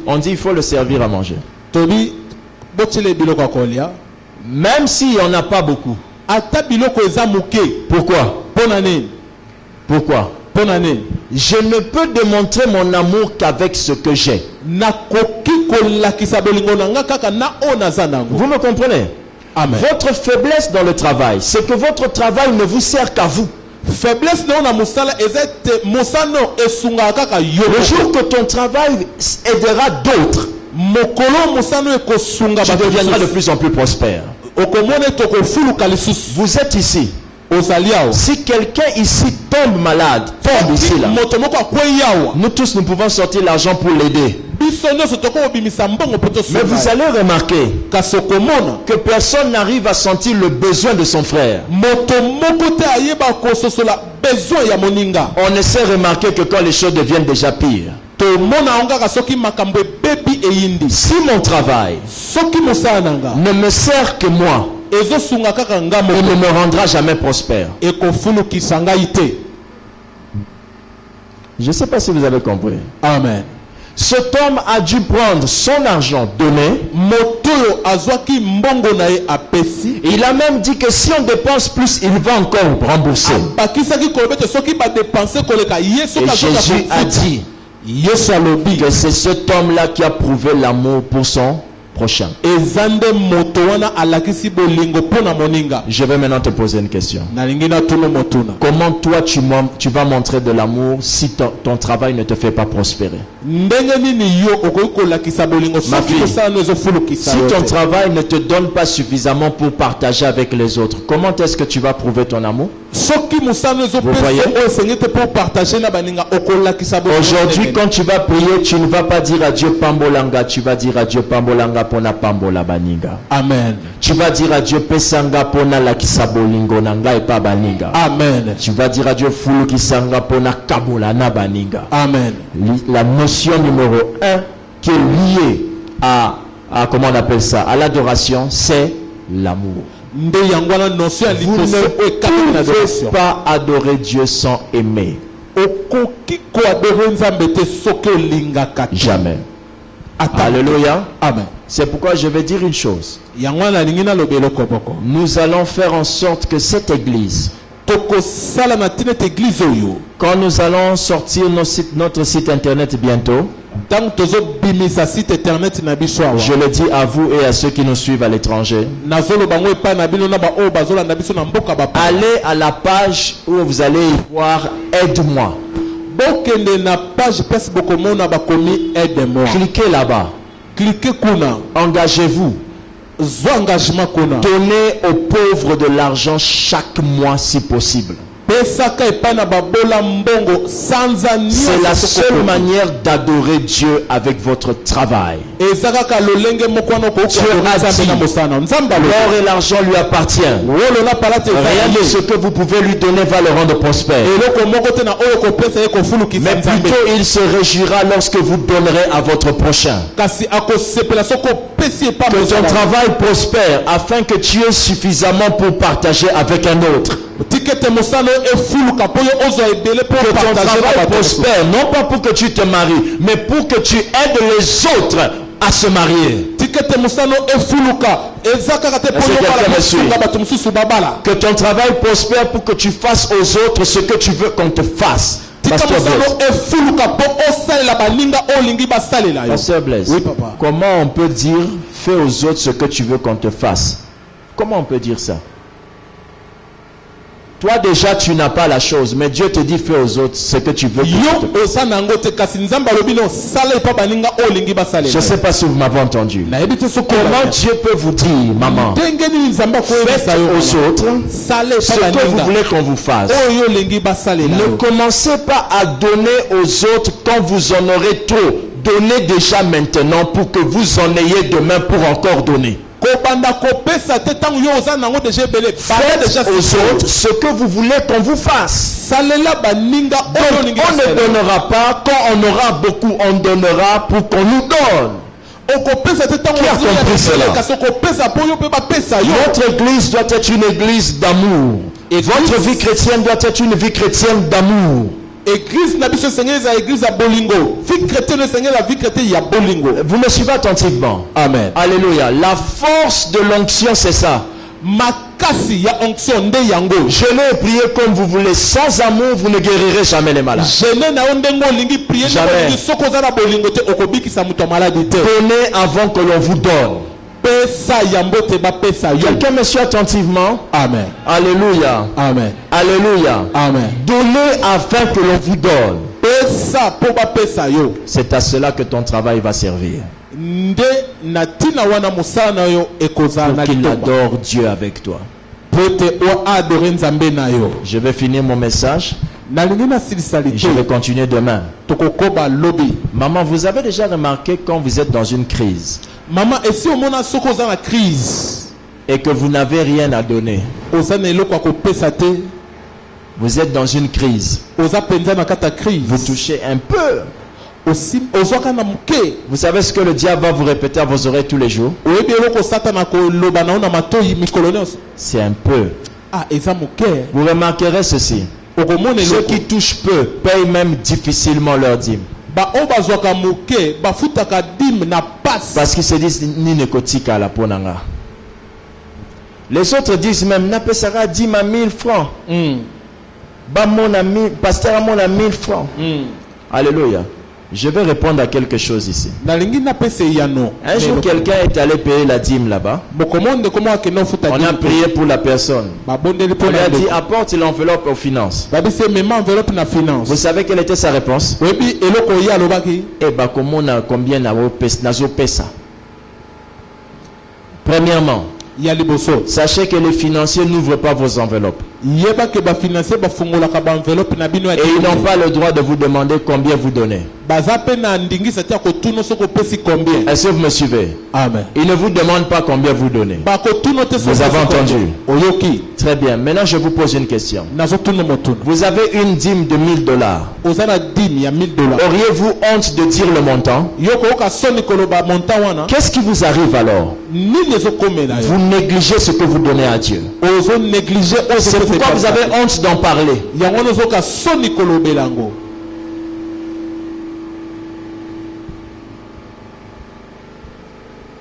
on dit il faut le servir à manger. Même s'il n'y en a pas beaucoup. Pourquoi? Pourquoi? Je ne peux démontrer mon amour qu'avec ce que j'ai. Vous me comprenez? Amen. Votre faiblesse dans le travail, c'est que votre travail ne vous sert qu'à vous. Le jour que ton travail aidera d'autres, tu deviendras de plus en plus prospère. Vous êtes ici. Si quelqu'un ici tombe malade, tombe ici là, nous tous nous pouvons sortir l'argent pour l'aider. Mais vous allez remarquer que personne n'arrive à sentir le besoin de son frère. On ne sait remarquer que quand les choses deviennent déjà pires. Si mon travail ne me sert que moi, il ne me rendra jamais prospère. Je ne sais pas si vous avez compris. Amen. Cet homme a dû prendre son argent donné. Il a même dit que si on dépense plus, il va encore rembourser. Et Jésus a dit que c'est cet homme-là qui a prouvé l'amour pour son prochain. Je vais maintenant te poser une question. Comment toi tu vas montrer de l'amour si ton travail ne te fait pas prospérer? Ma fille, si ton travail ne te donne pas suffisamment pour partager avec les autres, comment est-ce que tu vas prouver ton amour? Aujourd'hui, quand tu vas prier, tu ne vas pas dire à Dieu Pambolanga, tu vas dire à Dieu Pambolanga pona Pambola Baninga. Amen. Tu vas dire à Dieu Pesanga pona la Kisabolingo nanga et pas Baninga. Amen. Tu vas dire à Dieu Fulu Kisanga pona Kabola na Baninga. Amen. La notion numéro 1 qui est liée à comment on appelle ça, à l'adoration, c'est l'amour. Vous ne pouvez pas adorer Dieu sans aimer. Jamais. Alléluia. Amen. C'est pourquoi je vais dire une chose. Nous allons faire en sorte que cette église, quand nous allons sortir notre site internet bientôt, je le dis à vous et à ceux qui nous suivent à l'étranger, allez à la page où vous allez y voir Aide-moi. Cliquez là-bas. Engagez-vous. Donnez aux pauvres de l'argent chaque mois si possible. C'est la seule manière d'adorer Dieu avec votre travail. Dieu a dit, l'or et l'argent lui appartient. Rien de ce que vous pouvez lui donner va le rendre prospère. Mais plutôt il se réjouira lorsque vous donnerez à votre prochain. Que ton travail prospère afin que tu aies suffisamment pour partager avec un autre. Que ton travail prospère, non pas pour que tu te maries, mais pour que tu aides les autres à se marier. Que ton travail prospère pour que tu fasses aux autres ce que tu veux qu'on te fasse. Pasteur Blaise, oui, papa. Comment on peut dire fais aux autres ce que tu veux qu'on te fasse? Comment on peut dire ça? Toi déjà tu n'as pas la chose, mais Dieu te dit fais aux autres ce que tu veux. Yo osana ngote kasi nzamba lobino sala pa baninga olingi basale. Je ne sais pas si vous m'avez entendu. Comment Dieu peut vous dire, maman, faites aux autres ce que vous voulez qu'on vous fasse. Ne commencez pas à donner aux autres quand vous en aurez trop. Donnez déjà maintenant pour que vous en ayez demain pour encore donner. Faites aux autres ce que vous voulez qu'on vous fasse. Donc, on ne donnera pas. Quand on aura beaucoup, on donnera pour qu'on nous donne. Qui a compris cela? Votre église doit être une église d'amour. Et votre vie chrétienne doit être une vie chrétienne d'amour. Église na biso Seigneur za église à bolingo. Vie chrétienne le Seigneur la vie chrétienne ya bolingo. Vous me suivez attentivement. Amen. Alléluia. La force de l'onction c'est ça. Makasi ya onction nde yango. Jeûnez et priez comme vous voulez. Sans amour, vous ne guérirez jamais les malades. Jeûnez na ondengo lingi prier jamais. Soko za na bolingo te okobikisa muto malade te. Donnez avant que l'on vous donne. Quelqu'un me suit attentivement? Amen. Alléluia. Amen. Alléluia. Amen. Donnez afin que l'on vous donne. C'est à cela que ton travail va servir. Pour qu'il adore Dieu avec toi. Je vais finir mon message. Je vais continuer demain. Maman, vous avez déjà remarqué quand vous êtes dans une crise Maman, et si on a une crise et que vous n'avez rien à donner, vous êtes dans une crise, vous touchez un peu. Vous savez ce que le diable va vous répéter à vos oreilles tous les jours? C'est un peu. Vous remarquerez ceci. Ceux qui touchent peu payent même difficilement leur dîme. Parce qu'ils se disent ni nekotika à la ponanga. Les autres disent même n'a pas sera 10 à 1000 francs. Bah mon ami, pasteur à mon ami 1000 francs. Alléluia. Je vais répondre à quelque chose ici. Un jour, quelqu'un est allé payer la dîme là-bas. On a prié pour la personne. On lui a dit apporte l'enveloppe aux finances. Vous savez quelle était sa réponse? Eh bien, combien nazo pesa? Premièrement, sachez que les financiers n'ouvrent pas vos enveloppes. Et ils n'ont pas le droit de vous demander combien vous donnez. Est-ce que vous me suivez? Amen. Ils ne vous demandent pas combien vous donnez. Vous avez entendu? Très bien. Maintenant, je vous pose une question. Vous avez une dîme de $1000. Auriez-vous honte de dire le montant? Qu'est-ce qui vous arrive alors? Vous négligez ce que vous donnez à Dieu. C'est pourquoi vous avez honte d'en parler.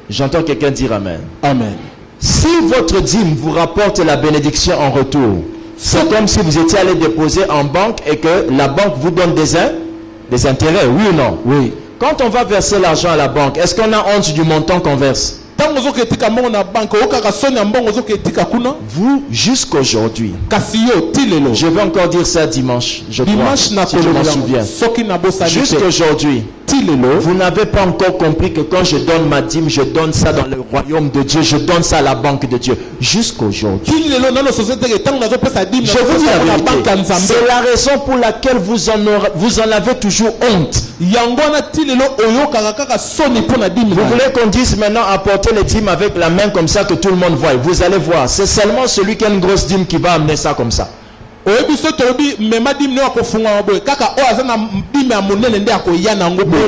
J'entends quelqu'un dire Amen. Amen. Si votre dîme vous rapporte la bénédiction en retour, c'est comme si vous étiez allé déposer en banque et que la banque vous donne des intérêts, oui ou non? Oui. Quand on va verser l'argent à la banque, est-ce qu'on a honte du montant qu'on verse? Vous, jusqu'aujourd'hui, je vais encore dire ça dimanche, je crois, si je m'en souviens. Jusqu'aujourd'hui, vous n'avez pas encore compris que quand je donne ma dîme, je donne ça dans le royaume de Dieu, je donne ça à la banque de Dieu. Jusqu'aujourd'hui. Je vous dis la vérité. C'est la raison pour laquelle vous en avez toujours honte. Vous voulez qu'on dise maintenant apporter les dîmes avec la main comme ça que tout le monde voit. Vous allez voir, c'est seulement celui qui a une grosse dîme qui va amener ça comme ça. Mais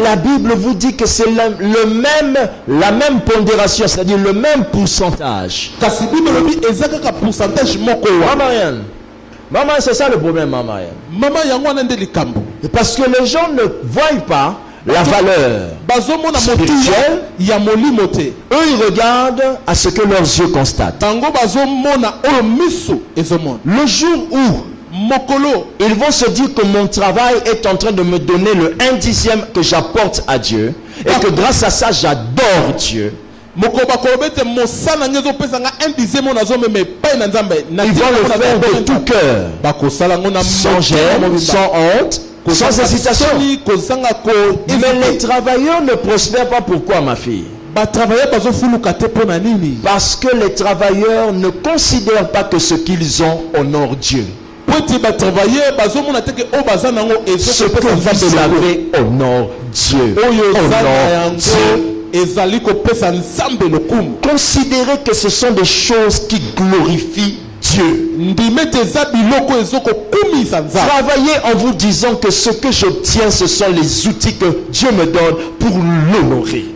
la Bible vous dit que c'est la même pondération, c'est-à-dire le même pourcentage. Maman, c'est ça le problème, maman. Parce que les gens ne voient pas la valeur spirituelle. Eux, ils regardent à ce que leurs yeux constatent. Le jour où ils vont se dire que mon travail est en train de me donner le 1/10 que j'apporte à Dieu et que grâce à ça j'adore Dieu, Ils vont le faire de tout cœur, sans gêne, sans honte, sans hésitation. Mais les travailleurs ne prospèrent pas. Pourquoi, ma fille? Parce que les travailleurs ne considèrent pas que ce qu'ils ont honore Dieu. Ce que vous avez honore Dieu. Honore Dieu. Considérez que ce sont des choses qui glorifient Dieu. Travaillez en vous disant que ce que j'obtiens, ce sont les outils que Dieu me donne pour l'honorer.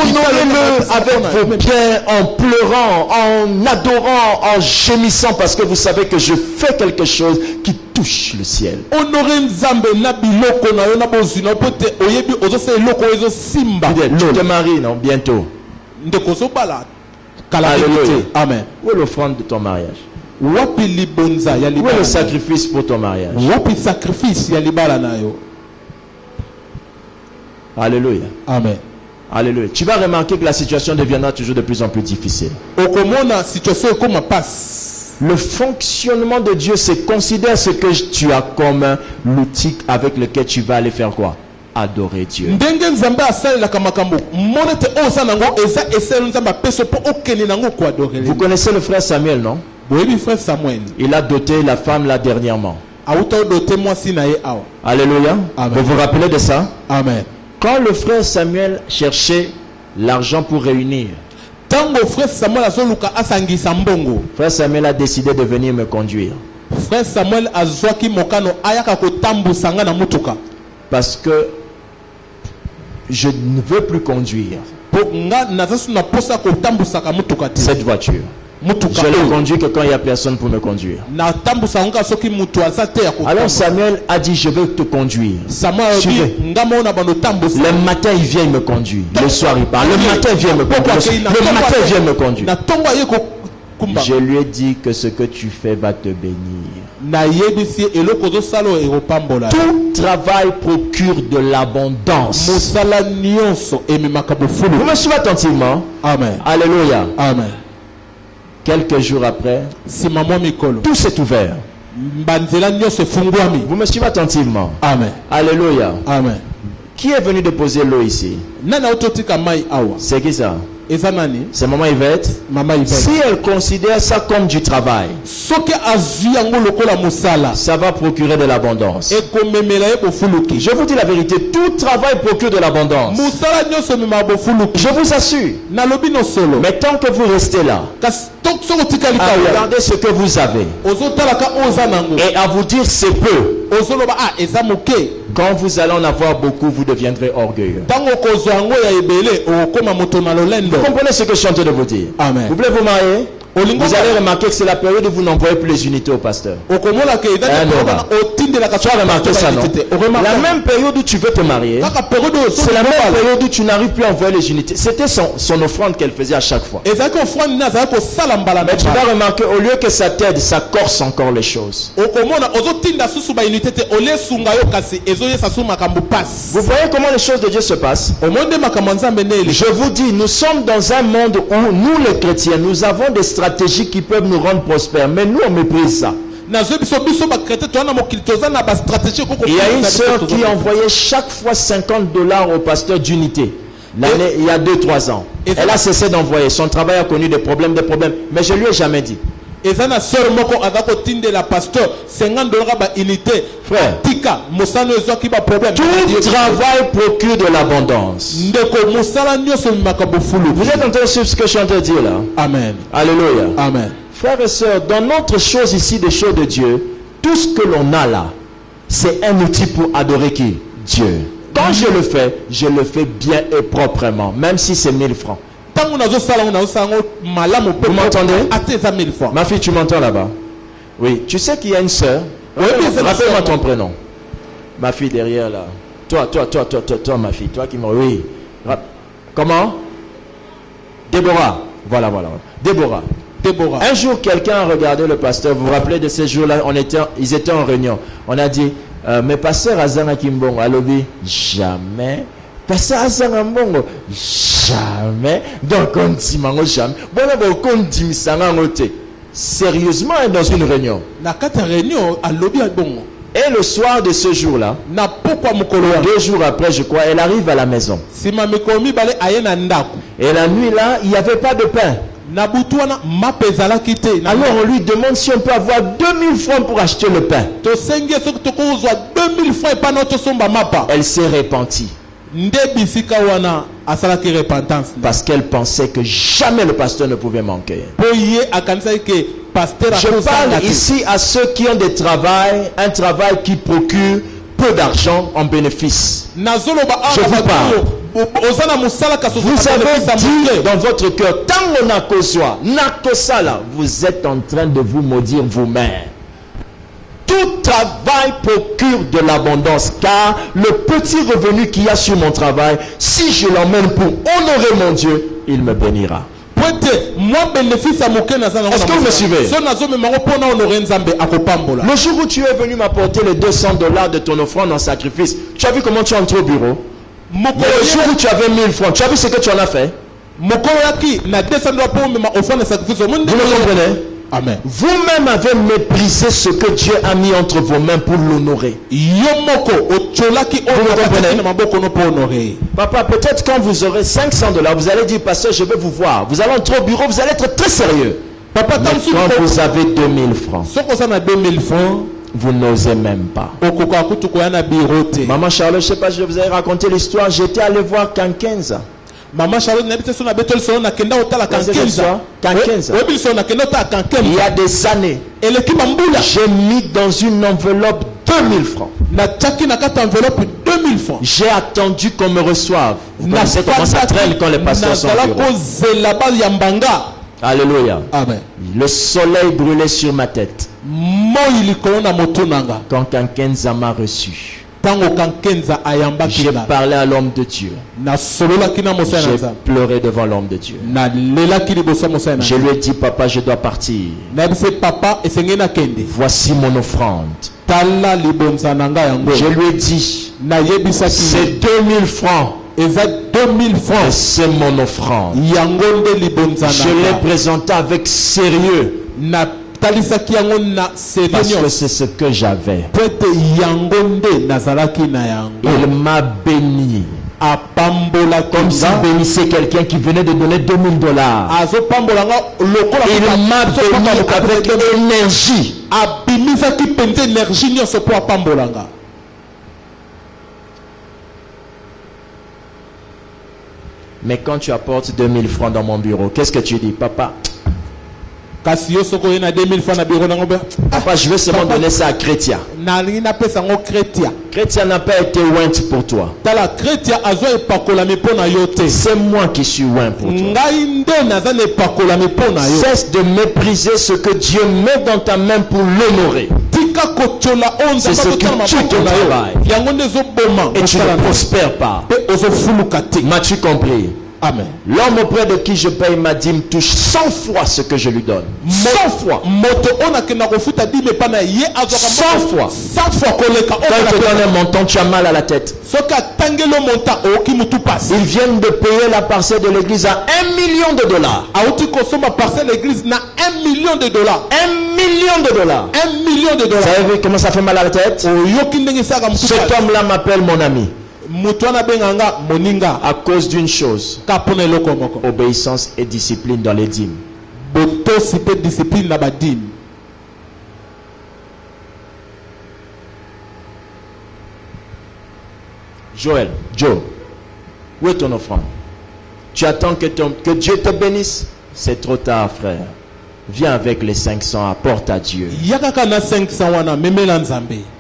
Honorez-le avec vos biens, en pleurant, en adorant, en gémissant, parce que vous savez que je fais quelque chose qui touche le ciel. Tu te maries, non? Bientôt. Alléluia. Amen. Où est l'offrande de ton mariage? Où est le sacrifice pour ton mariage? Alléluia. Amen. Alléluia. Tu vas remarquer que la situation deviendra toujours de plus en plus difficile. Le fonctionnement de Dieu, c'est considère ce que tu as comme l'outil avec lequel tu vas aller faire quoi? Adorer Dieu. Vous connaissez le frère Samuel, non? Il a doté la femme là dernièrement. Alléluia. Amen. Vous vous rappelez de ça? Amen. Quand le frère Samuel cherchait l'argent pour réunir, frère Samuel a décidé de venir me conduire. Parce que je ne veux plus conduire cette voiture. Je l'ai conduit que quand il n'y a personne pour me conduire. Alors Samuel a dit, je veux te conduire. Le matin il vient, il me conduit. Le soir il part. Le matin il vient me conduire. Le matin il vient me conduire. Je lui ai dit que ce que tu fais va te bénir. Tout travail procure de l'abondance. Vous me suivez attentivement? Amen. Alléluia. Amen. Quelques jours après, tout s'est ouvert. Vous me suivez attentivement? Amen. Alléluia. Amen. Qui est venu déposer l'eau ici? C'est qui ça? C'est maman Yvette. Si elle considère ça comme du travail, ça va procurer de l'abondance. Je vous dis la vérité, tout travail procure de l'abondance. Je vous assure. Mais tant que vous restez là, à regarder ce que vous avez et à vous dire c'est peu, quand vous allez en avoir beaucoup, vous deviendrez orgueilleux. Vous comprenez ce que je suis en train de vous dire? Amen. Vous voulez vous marier? Vous allez remarquer que c'est la période où vous n'envoyez plus les unités au pasteur. Tu as remarqué ça, non? La même période où tu veux te marier, c'est la même période où tu n'arrives plus à envoyer les unités. C'était son offrande qu'elle faisait à chaque fois. Mais tu vas remarquer, au lieu que ça t'aide, ça corse encore les choses. Vous voyez comment les choses de Dieu se passent? Je vous dis, nous sommes dans un monde où nous les chrétiens, nous avons des stratégies qui peuvent nous rendre prospères, mais nous on méprise ça. Il y a une sœur qui envoyait chaque fois $50 au pasteur d'unité. L'année, il y a 2-3 ans. Elle a cessé d'envoyer. Son travail a connu des problèmes. Mais je lui ai jamais dit. Frère, tout travail procure de l'abondance. Vous êtes en train de suivre ce que je suis en train de dire là? Amen. Alléluia. Amen. Frères et sœurs, dans notre chose ici, des choses de Dieu, tout ce que l'on a là, c'est un outil pour adorer qui? Dieu. Quand je le fais bien et proprement, même si c'est 1000 francs. Vous m'entendez? Ma fille, tu m'entends là-bas? Oui. Tu sais qu'il y a une sœur. Rappelle-moi ton prénom. Ma fille derrière là. Toi, ma fille. Toi qui m'as. Oui. Comment? Déborah. Voilà. Déborah. Un jour, quelqu'un a regardé le pasteur. Vous vous rappelez de ces jours-là? Ils étaient en réunion. On a dit, mais pasteur Azana Kimbong, Alobi, jamais Parce que jamais. Donc, on dit jamais. Sérieusement, dans une réunion. Et le soir de ce jour-là, 2 jours après, je crois, elle arrive à la maison. Et la nuit là, il n'y avait pas de pain. Alors on lui demande si on peut avoir 2000 francs pour acheter le pain. Elle s'est repentie. Parce qu'elle pensait que jamais le pasteur ne pouvait manquer. Je parle ici à ceux qui ont un travail qui procure peu d'argent en bénéfice. Je vous parle. Vous avez dit dans votre cœur, tant on a que soi, vous êtes en train de vous maudire vous-même. Tout travail procure de l'abondance, car le petit revenu qu'il y a sur mon travail, si je l'emmène pour honorer mon Dieu, il me bénira. Est-ce que vous me suivez? Le jour où tu es venu m'apporter les $200 de ton offrande en sacrifice, tu as vu comment tu es entré au bureau? Mais le jour où tu avais 1000 francs, tu as vu ce que tu en as fait? Vous me comprenez? Amen. Vous-même avez méprisé ce que Dieu a mis entre vos mains pour l'honorer. Vous me comprenez? Papa, peut-être quand vous aurez $500, vous allez dire, pasteur, je vais vous voir. Vous allez entrer au bureau, vous allez être très sérieux. Papa, mais quand vous avez 2000 francs, vous n'osez même pas. Maman Charlotte, je ne sais pas, je vous ai raconté l'histoire. J'étais allé voir Kankenza. Maman Charlotte, il y a des années, j'ai mis dans une enveloppe 2000 francs. J'ai attendu qu'on me reçoive. Vous savez comment ça traîne quand les pasteurs sont au bureau. Alléluia. Amen. Le soleil brûlait sur ma tête. Quand Kankenza m'a reçu, j'ai parlé à l'homme de Dieu. J'ai pleuré devant l'homme de Dieu. Je lui ai dit, papa, je dois partir. Voici mon offrande. Je lui ai dit, c'est 2000 francs. C'est mon offrande. Je l'ai présenté avec sérieux. Parce que c'est ce que j'avais. Il m'a béni. Comme s'il bénissait quelqu'un qui venait de donner $2000. Il m'a béni avec énergie. Mais quand tu apportes 2000 francs dans mon bureau, qu'est-ce que tu dis, papa? Papa, je vais seulement donner ça à Chrétien. Chrétien n'a pas été oint pour toi. C'est moi qui suis oint pour toi. Cesse de mépriser ce que Dieu met dans ta main pour l'honorer. C'est ce qui tue ton travail. Et tu ne prospères pas. M'as-tu compris? Amen. L'homme auprès de qui je paye ma dîme touche 100 fois ce que je lui donne. 100 fois. 100 fois. Quand il te donne un montant, tu as mal à la tête. Ils viennent de payer la parcelle de l'église à $1 million. $1 million. Vous savez comment ça fait mal à la tête? Cet homme-là m'appelle mon ami. À cause d'une chose, obéissance et discipline dans les dîmes. Joël, Joe, où est ton offrande? Tu attends que Dieu te bénisse? C'est trop tard, frère. Viens avec les 500, apporte à Dieu.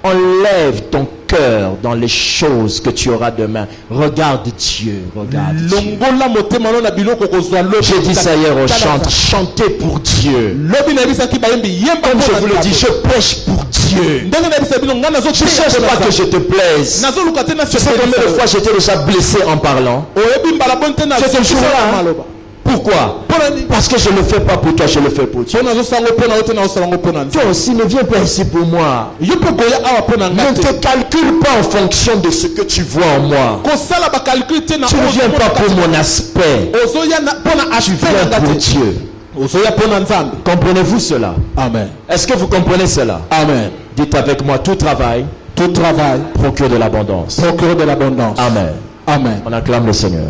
Enlève ton cœur dans les choses que tu auras demain. Regarde Dieu, regarde Dieu. J'ai dit ça hier au chante, chantez pour Dieu. Comme je vous le dis, je prêche pour Dieu. Je ne cherche pas que je te plaise. Tu sais combien de fois j'étais déjà blessé en parlant? J'étais toujours là. Pourquoi? Parce que je ne le fais pas pour toi, je le fais pour Dieu. Toi aussi ne viens pas ici pour moi. Ne te calcule pas en fonction de ce que tu vois en moi. Tu ne viens pas pour mon aspect. Tu viens pour Dieu. Comprenez-vous cela? Amen. Est-ce que vous comprenez cela? Amen. Dites avec moi, tout travail procure de l'abondance. Procure de l'abondance. Amen. Amen. On acclame le Seigneur.